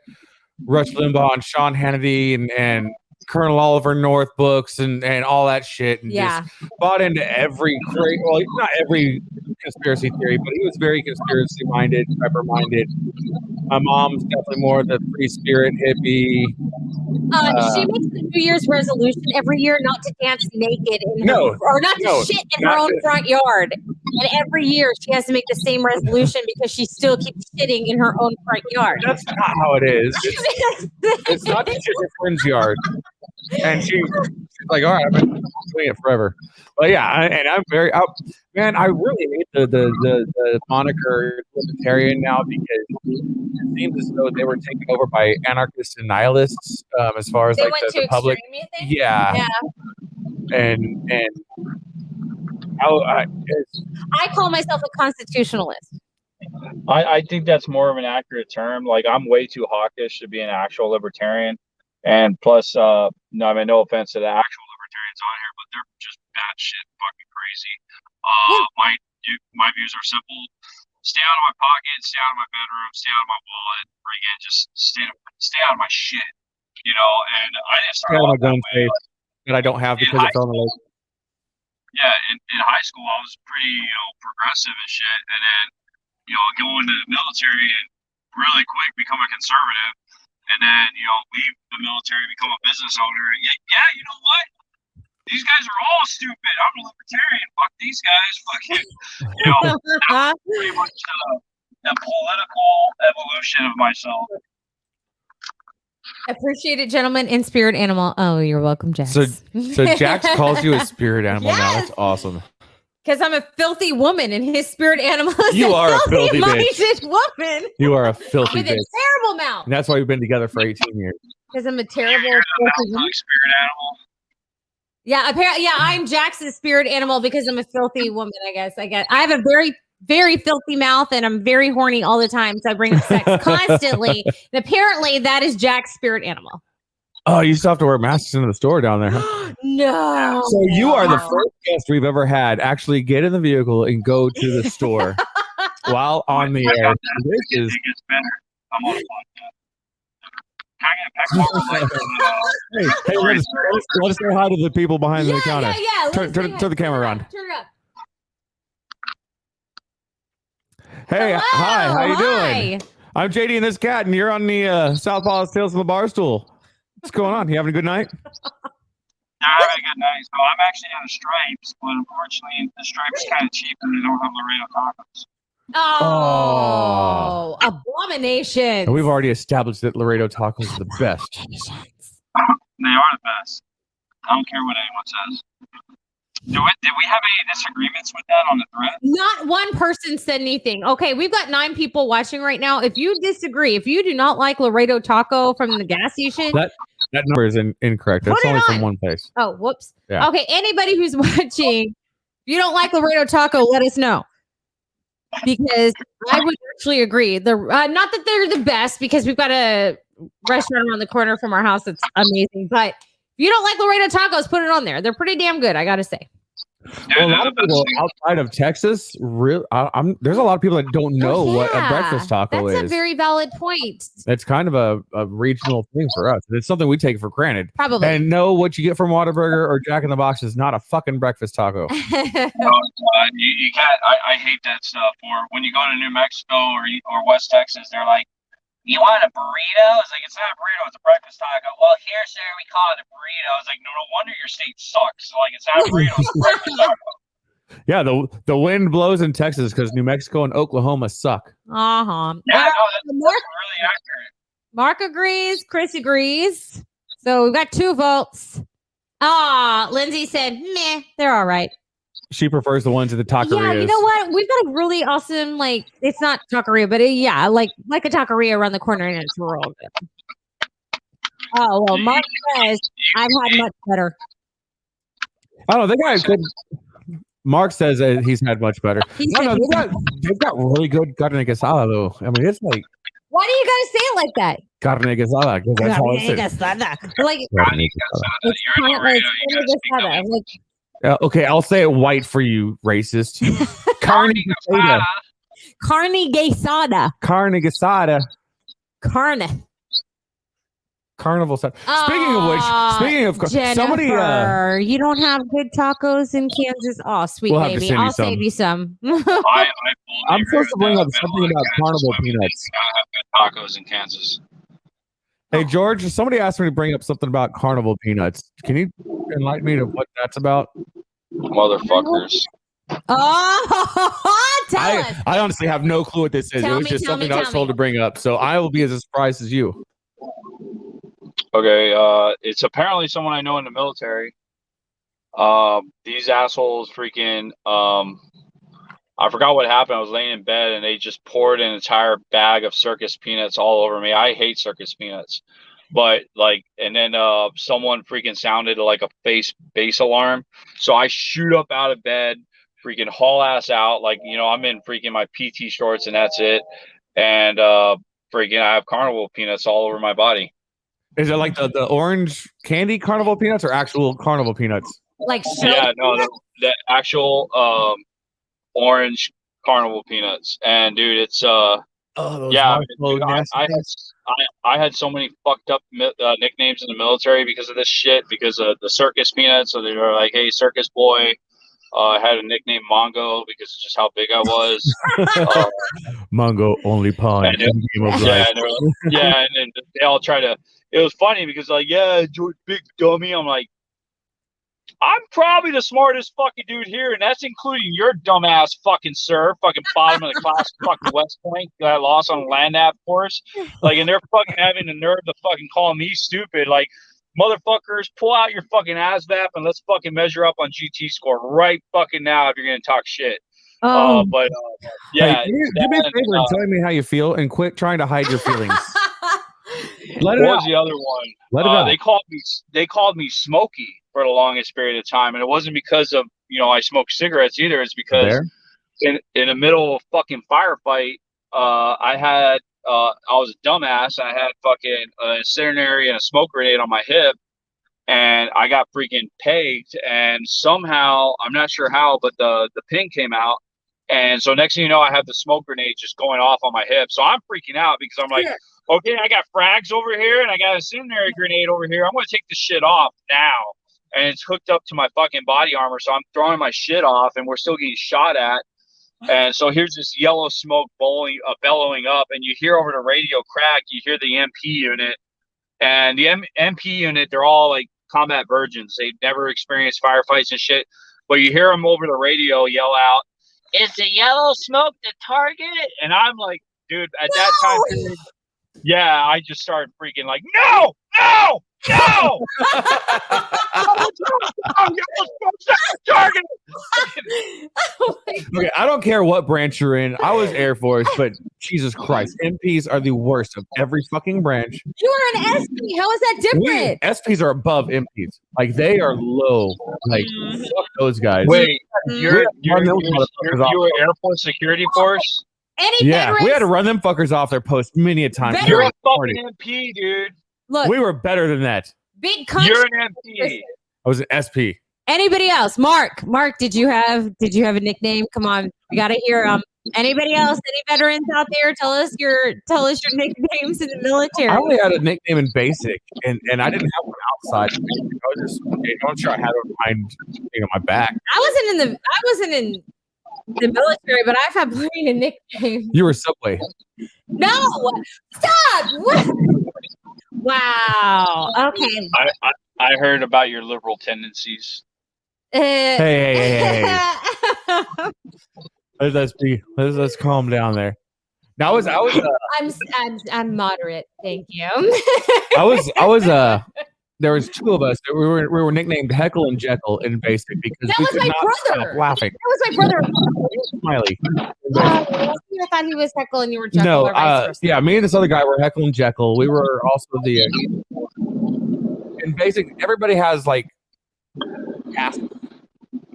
Rush Limbaugh and Sean Hannity and Colonel Oliver North books and all that shit, and just bought into every not every conspiracy theory, but he was very conspiracy minded, pepper minded. My mom's definitely more the free spirit hippie. She makes a New Year's resolution every year not to dance naked or not to shit in her own front yard. And every year she has to make the same resolution because she still keeps shitting in her own front yard. That's not how it is. It's not to shit in your friend's yard. And she's like, all right, I've been doing it forever. But yeah, I'm very man. I really hate the moniker libertarian now because it seems as though they were taken over by anarchists and nihilists as far as they like went the public. Extreme, you think? Yeah. And I call myself a constitutionalist. I think that's more of an accurate term. Like I'm way too hawkish to be an actual libertarian. And plus, no, I mean, no offense to the actual libertarians on here, but they're just batshit fucking crazy. My views are simple: stay out of my pocket, stay out of my bedroom, stay out of my wallet, or again, just stay out of my shit. You know, and I didn't start off that way. that I don't have because it's on the list. Yeah, in high school, I was pretty, progressive and shit. And then, go into the military and really quick become a conservative. And then, leave the military, become a business owner. And yeah, you know what? These guys are all stupid. I'm a libertarian. Fuck these guys. Fucking, that was pretty much the political evolution of myself. Appreciate it, gentlemen. In spirit animal. Oh, you're welcome, Jax. So Jax calls you a spirit animal now. That's awesome. Because I'm a filthy woman, and his spirit animal is You are a filthy minded woman. You are a filthy with bitch. a terrible mouth. And that's why we've been together for 18 years. Because I'm a terrible spirit animal. Yeah, apparently, yeah, I'm Jax's spirit animal because I'm a filthy woman, I guess. I have a very, very filthy mouth, and I'm very horny all the time, so I bring up sex constantly. And apparently, that is Jax's spirit animal. Oh, you still have to wear masks into the store down there, huh? No. So you are the first guest we've ever had actually get in the vehicle and go to the store while on the air. This is better. I'm on hey, let us say hi to the people behind the counter. Yeah. Turn the camera around. Turn it up. Hey, hello, hi, how you doing? Hi. I'm JD and this cat, and you're on the Southpaw's Tales from the Barstool. What's going on? You having a good night? Yeah, I'm having a good night. So I'm actually out of Stripes, but unfortunately the Stripes kind of cheap and they don't have Laredo tacos. Oh, abomination. And we've already established that Laredo tacos are the best. They are the best. I don't care what anyone says. Did we have any disagreements with that on the thread? Not one person said anything. Okay, we've got 9 people watching right now. If you disagree, if you do not like Laredo taco from the gas station, that number is incorrect. That's only from one place. Oh, whoops. Yeah. Okay, anybody who's watching, if you don't like Laredo taco, let us know. Because I would actually agree. Not that they're the best, because we've got a restaurant around the corner from our house that's amazing. But if you don't like Laredo tacos, put it on there. They're pretty damn good, I gotta say. Well, a lot of people outside of Texas, there's a lot of people that don't know what a breakfast taco is. That's a very valid point. It's kind of a regional thing for us. It's something we take for granted. Probably. And know what you get from Whataburger or Jack in the Box is not a fucking breakfast taco. No, you can't. I hate that stuff. Or when you go to New Mexico or West Texas, they're like, "You want a burrito?" It's like, it's not a burrito, it's a breakfast taco. Well, here, sir, we call it a burrito. It's like, no wonder your state sucks. Like, it's not a burrito, it's a breakfast taco. Yeah, the wind blows in Texas because New Mexico and Oklahoma suck. Yeah, no, that's really accurate. Mark agrees. Chris agrees. So we've got 2 votes. Lindsay said, meh, they're all right. She prefers the ones at the taquerias. Yeah, you know what? We've got a really awesome, it's not taqueria, but like a taqueria around the corner, and it's rural. Oh, well, Mark says, I've had much better. I don't know. The guy could. Mark says that he's had much better. They've got really good carne asada, though. I mean, it's like. Why do you guys say it like that? Carne asada, because that's all it says. Like, it's carne asada. Okay, I'll say it white for you, racist. Carne asada. Carne asada. Carne asada. Carne. Carnival stuff. Speaking of Jennifer, somebody you don't have good tacos in Kansas. Oh, sweet baby. I'll save you some. I'm supposed to bring up something about carnival peanuts. Have good tacos in Kansas. Hey George, somebody asked me to bring up something about carnival peanuts. Can you enlighten me to what that's about? Motherfuckers. Oh, tell us. I honestly have no clue what this is. It was just something I was told to bring up. So I will be as surprised as you. Okay, it's apparently someone I know in the military. These assholes freaking I forgot what happened. I was laying in bed and they just poured an entire bag of circus peanuts all over me. I hate circus peanuts. But and then someone freaking sounded like a base alarm. So I shoot up out of bed, freaking haul ass out, I'm in freaking my PT shorts and that's it. And freaking I have carnival peanuts all over my body. Is it like the orange candy carnival peanuts or actual carnival peanuts? Yeah, no, the actual orange carnival peanuts. And dude, it's yeah, dude, I had so many fucked up nicknames in the military because of this shit, because of the circus peanuts. So they were like, "Hey, circus boy," I had a nickname Mongo because it's just how big I was. Mongo only pawn And in the game of yeah, life. and then they all try to. It was funny because like, yeah, George, big dummy. I'm like, I'm probably the smartest fucking dude here, and that's including your dumbass fucking sir, fucking bottom of the class, fucking West Point that I lost on land app course. Like, and they're fucking having the nerve to fucking call me stupid. Like, motherfuckers, pull out your fucking ASVAB and let's fucking measure up on GT score right fucking now if you're gonna talk shit. Oh. Yeah, Hey, do me a favor and tell me how you feel, and quit trying to hide your feelings. Let it what out. was the other one? Let it out. They called me Smokey for the longest period of time, and it wasn't because of I smoked cigarettes either. It's because in the middle of fucking firefight, I was a dumbass. I had fucking an incendiary and a smoke grenade on my hip, and I got freaking pegged. And somehow, I'm not sure how, but the pin came out. And so next thing you know, I have the smoke grenade just going off on my hip. So I'm freaking out because I'm like, okay, I got frags over here and I got a incendiary grenade over here. I'm going to take this shit off now. And it's hooked up to my fucking body armor. So I'm throwing my shit off and we're still getting shot at. And so here's this yellow smoke bellowing up, and you hear over the radio crack, you hear the MP unit. And the MP unit, they're all like combat virgins. They've never experienced firefights and shit. But you hear them over the radio yell out, "Is the yellow smoke the target?" And I'm like, dude, at that time period, yeah, I just started freaking like, no! Target! Okay, I don't care what branch you're in. I was Air Force, but Jesus Christ, MPs are the worst of every fucking branch. You are an SP. How is that different? SPs are above MPs. Like, they are low. Like, fuck those guys. Wait, you were Air Force Security Force? We had to run them fuckers off their post many a time. You're a fucking MP, dude. Look, we were better than that. Big country. You're an MP. I was an SP. Anybody else? Mark, did you have a nickname? Come on, we gotta hear them. Anybody else? Any veterans out there? Tell us your nicknames in the military. I only had a nickname in basic, and I didn't have one outside. I was just, I'm sure I had it behind my back. I wasn't in the military, but I've had plenty of nicknames. You were Subway. No, stop. What? Wow. Okay. I heard about your liberal tendencies. Hey. Let's calm down there. Now I'm moderate. Thank you. There was two of us. We were nicknamed Heckle and Jekyll in basic because that we was could my not brother. stop laughing. That was my brother. Smiley. I thought he was Heckle and you were Jekyll. No, or vice versa. yeah, me and this other guy were Heckle and Jekyll. We were also the in basic. Everybody has like tasks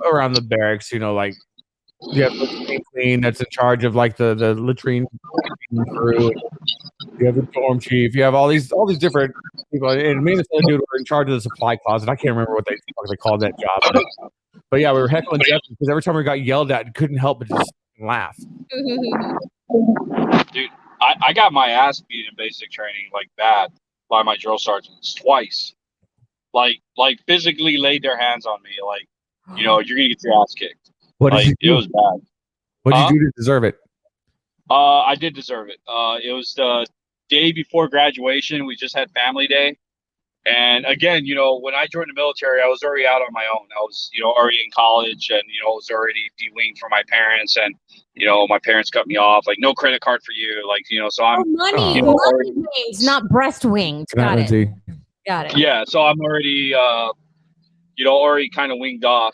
around the barracks. Like you have the clean that's in charge of like the latrine crew. You have the dorm chief. You have all these different people. And me and this other dude were in charge of the supply closet. I can't remember what they called that job. But yeah, we were heckling Jeff because every time we got yelled at, couldn't help but just laugh. Dude, I got my ass beat in basic training like bad by my drill sergeants twice. Like physically laid their hands on me. Like, you're gonna get your ass kicked. What did you do? It was bad. What did you do to deserve it? I did deserve it. It was the day before graduation. We just had family day. And again, when I joined the military, I was already out on my own. I was, already in college and, was already de-winged from my parents. And, my parents cut me off, like, no credit card for you. Like, so I'm money wings, not breast wings. Got it. Yeah. So I'm already, already kind of winged off.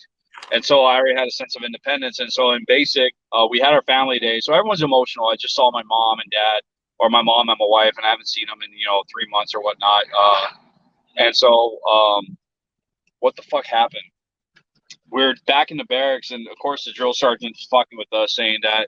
And so I already had a sense of independence. And so in basic, we had our family day. So everyone's emotional. I just saw my mom and dad, or my mom and my wife, and I haven't seen them in, 3 months or whatnot. And so what the fuck happened? We're back in the barracks, and of course the drill sergeant's fucking with us, saying that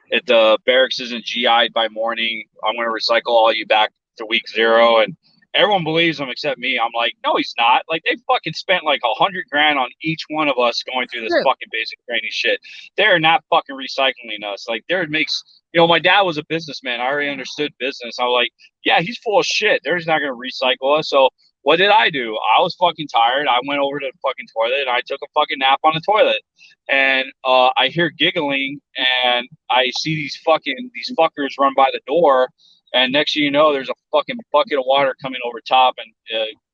if the barracks isn't GI'd by morning, I'm going to recycle all you back to week 0. And everyone believes him except me. I'm like, no, he's not. Like, they fucking spent like $100,000 on each one of us going through this fucking basic training shit. They're not fucking recycling us. Like, there makes, my dad was a businessman. I already understood business. I was like, yeah, he's full of shit. They're just not going to recycle us. So what did I do? I was fucking tired. I went over to the fucking toilet and I took a fucking nap on the toilet. And I hear giggling and I see these fuckers run by the door. And next thing you know, there's a fucking bucket of water coming over top and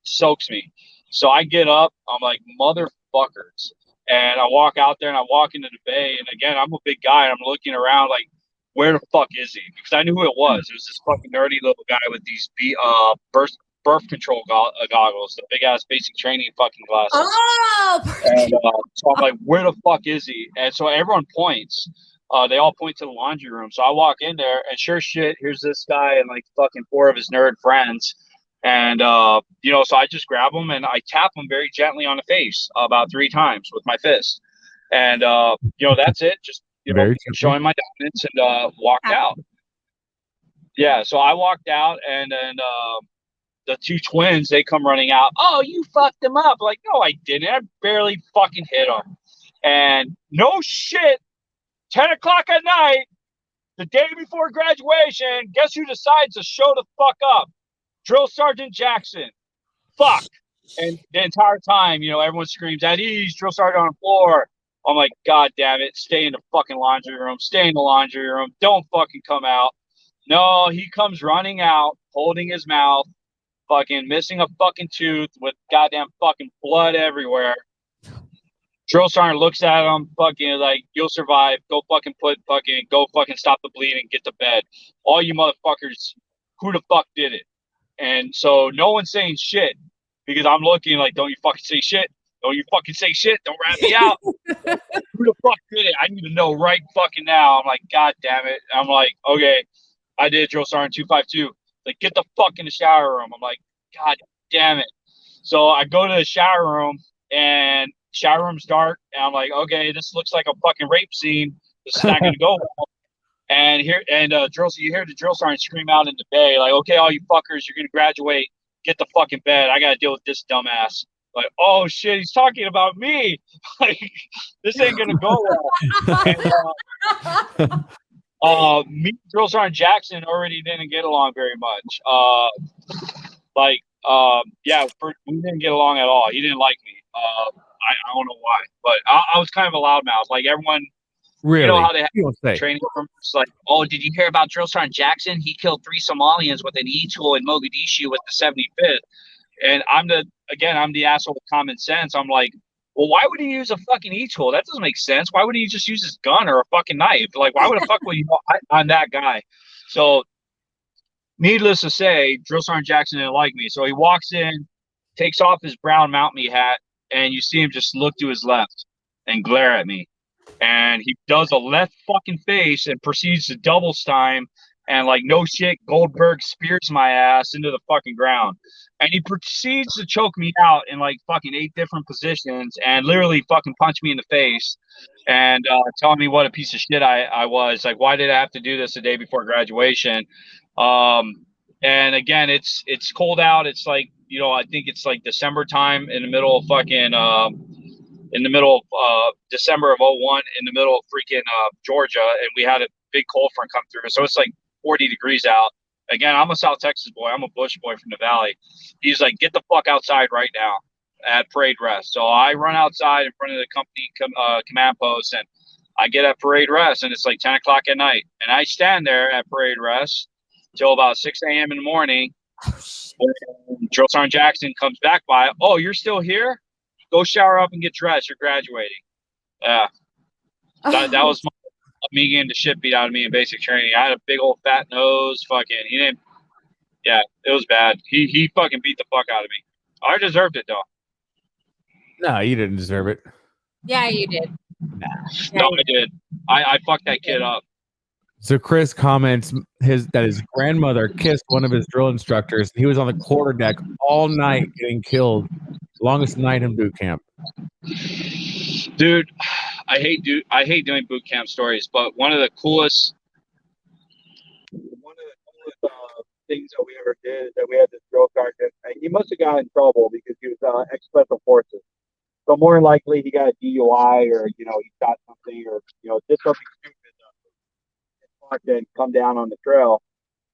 soaks me. So I get up. I'm like, motherfuckers. And I walk out there and I walk into the bay. And again, I'm a big guy. And I'm looking around like, where the fuck is he? Because I knew who it was. It was this fucking nerdy little guy with these birth control goggles, the big ass basic training fucking glasses. Oh, and so I'm like, where the fuck is he? And so everyone points. They all point to the laundry room. So I walk in there, and sure shit, here's this guy and like fucking 4 of his nerd friends. And so I just grab him and I tap him very gently on the face about 3 times with my fist. And that's it. Just showing my dominance and walked out. Yeah, so I walked out, and then the 2 twins, they come running out. Oh, you fucked them up. Like, no, I didn't. I barely fucking hit them. And no shit, 10 o'clock at night, the day before graduation, guess who decides to show the fuck up? Drill Sergeant Jackson. Fuck. And the entire time, everyone screams, at ease, Drill Sergeant on the floor. I'm like, God damn it, stay in the fucking laundry room. Stay in the laundry room. Don't fucking come out. No, he comes running out, holding his mouth, fucking missing a fucking tooth with goddamn fucking blood everywhere. Drill sergeant looks at him, fucking like, you'll survive. Go fucking stop the bleeding, get to bed. All you motherfuckers, who the fuck did it? And so no one's saying shit because I'm looking like, don't you fucking say shit. Don't you fucking say shit. Don't rat me out. Who the fuck did it? I need to know right fucking now. I'm like, God damn it. I'm like, okay, I did, Drill Sergeant 252. Like, get the fuck in the shower room. I'm like, God damn it. So I go to the shower room, and shower room's dark. And I'm like, okay, this looks like a fucking rape scene. This is not going to go well. And you hear the drill sergeant scream out in the bay, like, okay, all you fuckers, you're going to graduate. Get the fucking bed. I got to deal with this dumbass. Like, oh shit, he's talking about me. Like, this ain't going to go well. And, me and Drill Sergeant Jackson already didn't get along very much. We didn't get along at all. He didn't like me. I don't know why, but I was kind of a loudmouth. Like, everyone, Really? how they have training rooms. Like, oh, did you hear about Drill Sergeant Jackson? He killed 3 Somalians with an E-tool in Mogadishu with the 75th. And I'm the asshole with common sense. I'm like, well, why would he use a fucking E-tool? That doesn't make sense. Why would he just use his gun or a fucking knife? Like, why would the fuck would I'm that guy? So, needless to say, Drill Sergeant Jackson didn't like me. So he walks in, takes off his brown Mount Me hat, and you see him just look to his left and glare at me. And he does a left fucking face and proceeds to double time. And like, no shit, Goldberg spears my ass into the fucking ground. And he proceeds to choke me out in like fucking 8 different positions and literally fucking punch me in the face and telling me what a piece of shit I was. Like, why did I have to do this the day before graduation? And again, it's cold out. It's like, I think it's like December time in the middle of fucking December of 01 in the middle of freaking Georgia, and we had a big cold front come through. So it's like 40 degrees out. Again, I'm a South Texas boy. I'm a Bush boy from the Valley. He's like, get the fuck outside right now at parade rest. So I run outside in front of the company command post, and I get at parade rest, and it's like 10 o'clock at night. And I stand there at parade rest till about 6 a.m. in the morning. Drill Sergeant Jackson comes back by. Oh, you're still here? Go shower up and get dressed. You're graduating. Yeah. That was me getting the shit beat out of me in basic training. I had a big old fat nose. It was bad. He fucking beat the fuck out of me. I deserved it, though. No, you didn't deserve it. Yeah, you did. No, I did. I fucked that kid up. So Chris comments that his grandmother kissed one of his drill instructors. He was on the quarterdeck all night getting killed. Longest night in boot camp. Dude, I hate doing boot camp stories, but one of the coolest things that we ever did is that we had this drill sergeant, and he must have got in trouble because he was ex-special forces. So more than likely he got a DUI or he shot something or did something stupid and come down on the trail.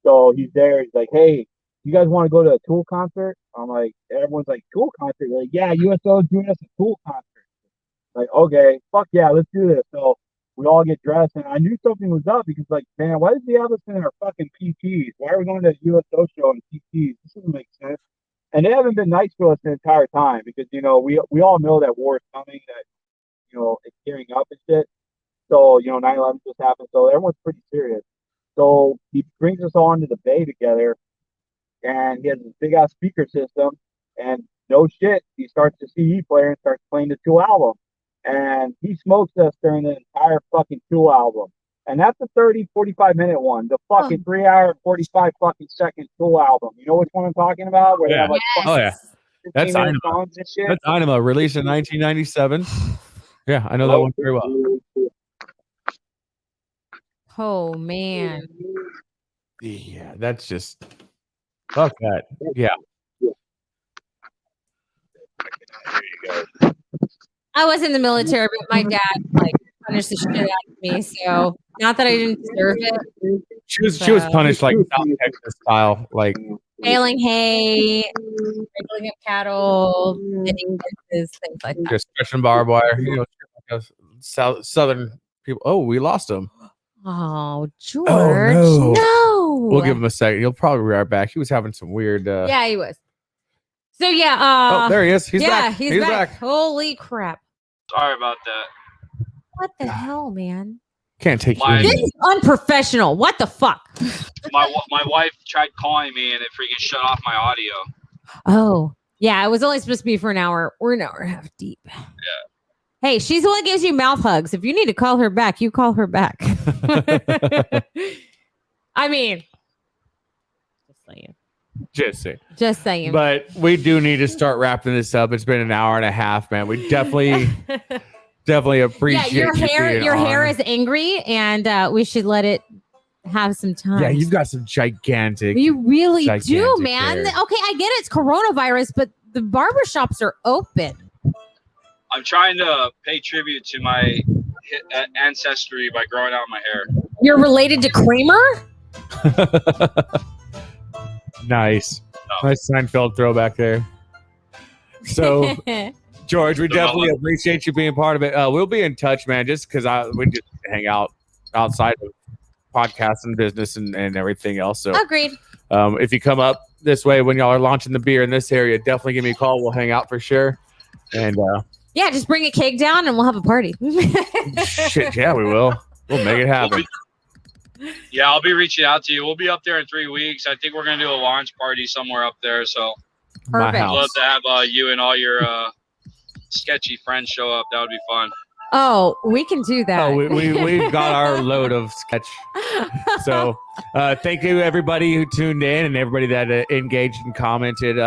So he's there. He's like, hey, you guys want to go to a Tool concert? I'm like, everyone's like, Tool concert? They're like, yeah, USO's doing us a Tool concert. Like, okay, fuck yeah, let's do this. So we all get dressed, and I knew something was up because, like, man, why did they have us in our fucking PTs? Why are we going to a USO show in PTs? This doesn't make sense. And they haven't been nice to us the entire time because, you know, we all know that war is coming, that, you know, it's gearing up and shit. So, you know, 9/11 just happened, so everyone's pretty serious. So he brings us all into the bay together, and he has this big ass speaker system, and no shit, he starts the CD player and starts playing the Tool album. And he smokes us during the entire fucking Tool album. And that's a 30, 45-minute one. The fucking 3 hour, 45 fucking second Tool album. You know which one I'm talking about? Where they have like That's Anima. Songs and shit? That's Anima, released in 1997. Yeah, I know that one very well. Oh man. Yeah, that's just fuck that. Yeah. I was in the military, but my dad like punished the shit out of me. So not that I didn't deserve it. She was punished like South Texas style, like baling hay, wriggling up cattle, knitting fences, things like that. just stretching barbed wire. You know, southern people. Oh, we lost him. Oh, George. Oh, no. We'll give him a second. He'll probably be right back. He was having some weird. Yeah, he was. So yeah. Oh, there he is. He's back. He's back. Holy crap! Sorry about that. What the hell, man? Can't take This is unprofessional. What the fuck? My wife tried calling me and it freaking shut off my audio. Oh, yeah. It was only supposed to be for an hour. We're an hour and a half deep. Yeah. Hey, she's the one that gives you mouth hugs. If you need to call her back, you call her back. I mean, just saying. But we do need to start wrapping this up. It's been an hour and a half, man. We definitely appreciate. Yeah, your hair is angry, and we should let it have some time. Yeah, you've got some gigantic. You really do, man. Hair. Okay, I get it's coronavirus, but the barbershops are open. I'm trying to pay tribute to my ancestry by growing out my hair. You're related to Kramer? Nice. Nice Seinfeld throwback there. So, George, we definitely appreciate you being part of it. We'll be in touch, man, just because we just hang out outside of podcasting business and everything else. So, agreed. If you come up this way when y'all are launching the beer in this area, definitely give me a call. We'll hang out for sure. And yeah, just bring a cake down and we'll have a party. Shit, yeah, we will. We'll make it happen. Yeah, I'll be reaching out to you. We'll be up there in 3 weeks. I think we're gonna do a launch party somewhere up there. So perfect. I'd love to have you and all your sketchy friends show up. That would be fun. Oh, we can do that. Oh, we've got our load of sketch. So thank you everybody who tuned in and everybody that engaged and commented.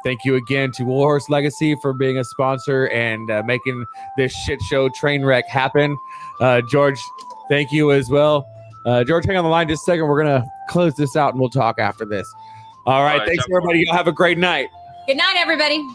Thank you again to Warhorse Legacy for being a sponsor and making this shit show train wreck happen. George, thank you as well. George, hang on the line just a second. We're going to close this out and we'll talk after this. All right. Thanks, everybody. Y'all have a great night. Good night, everybody.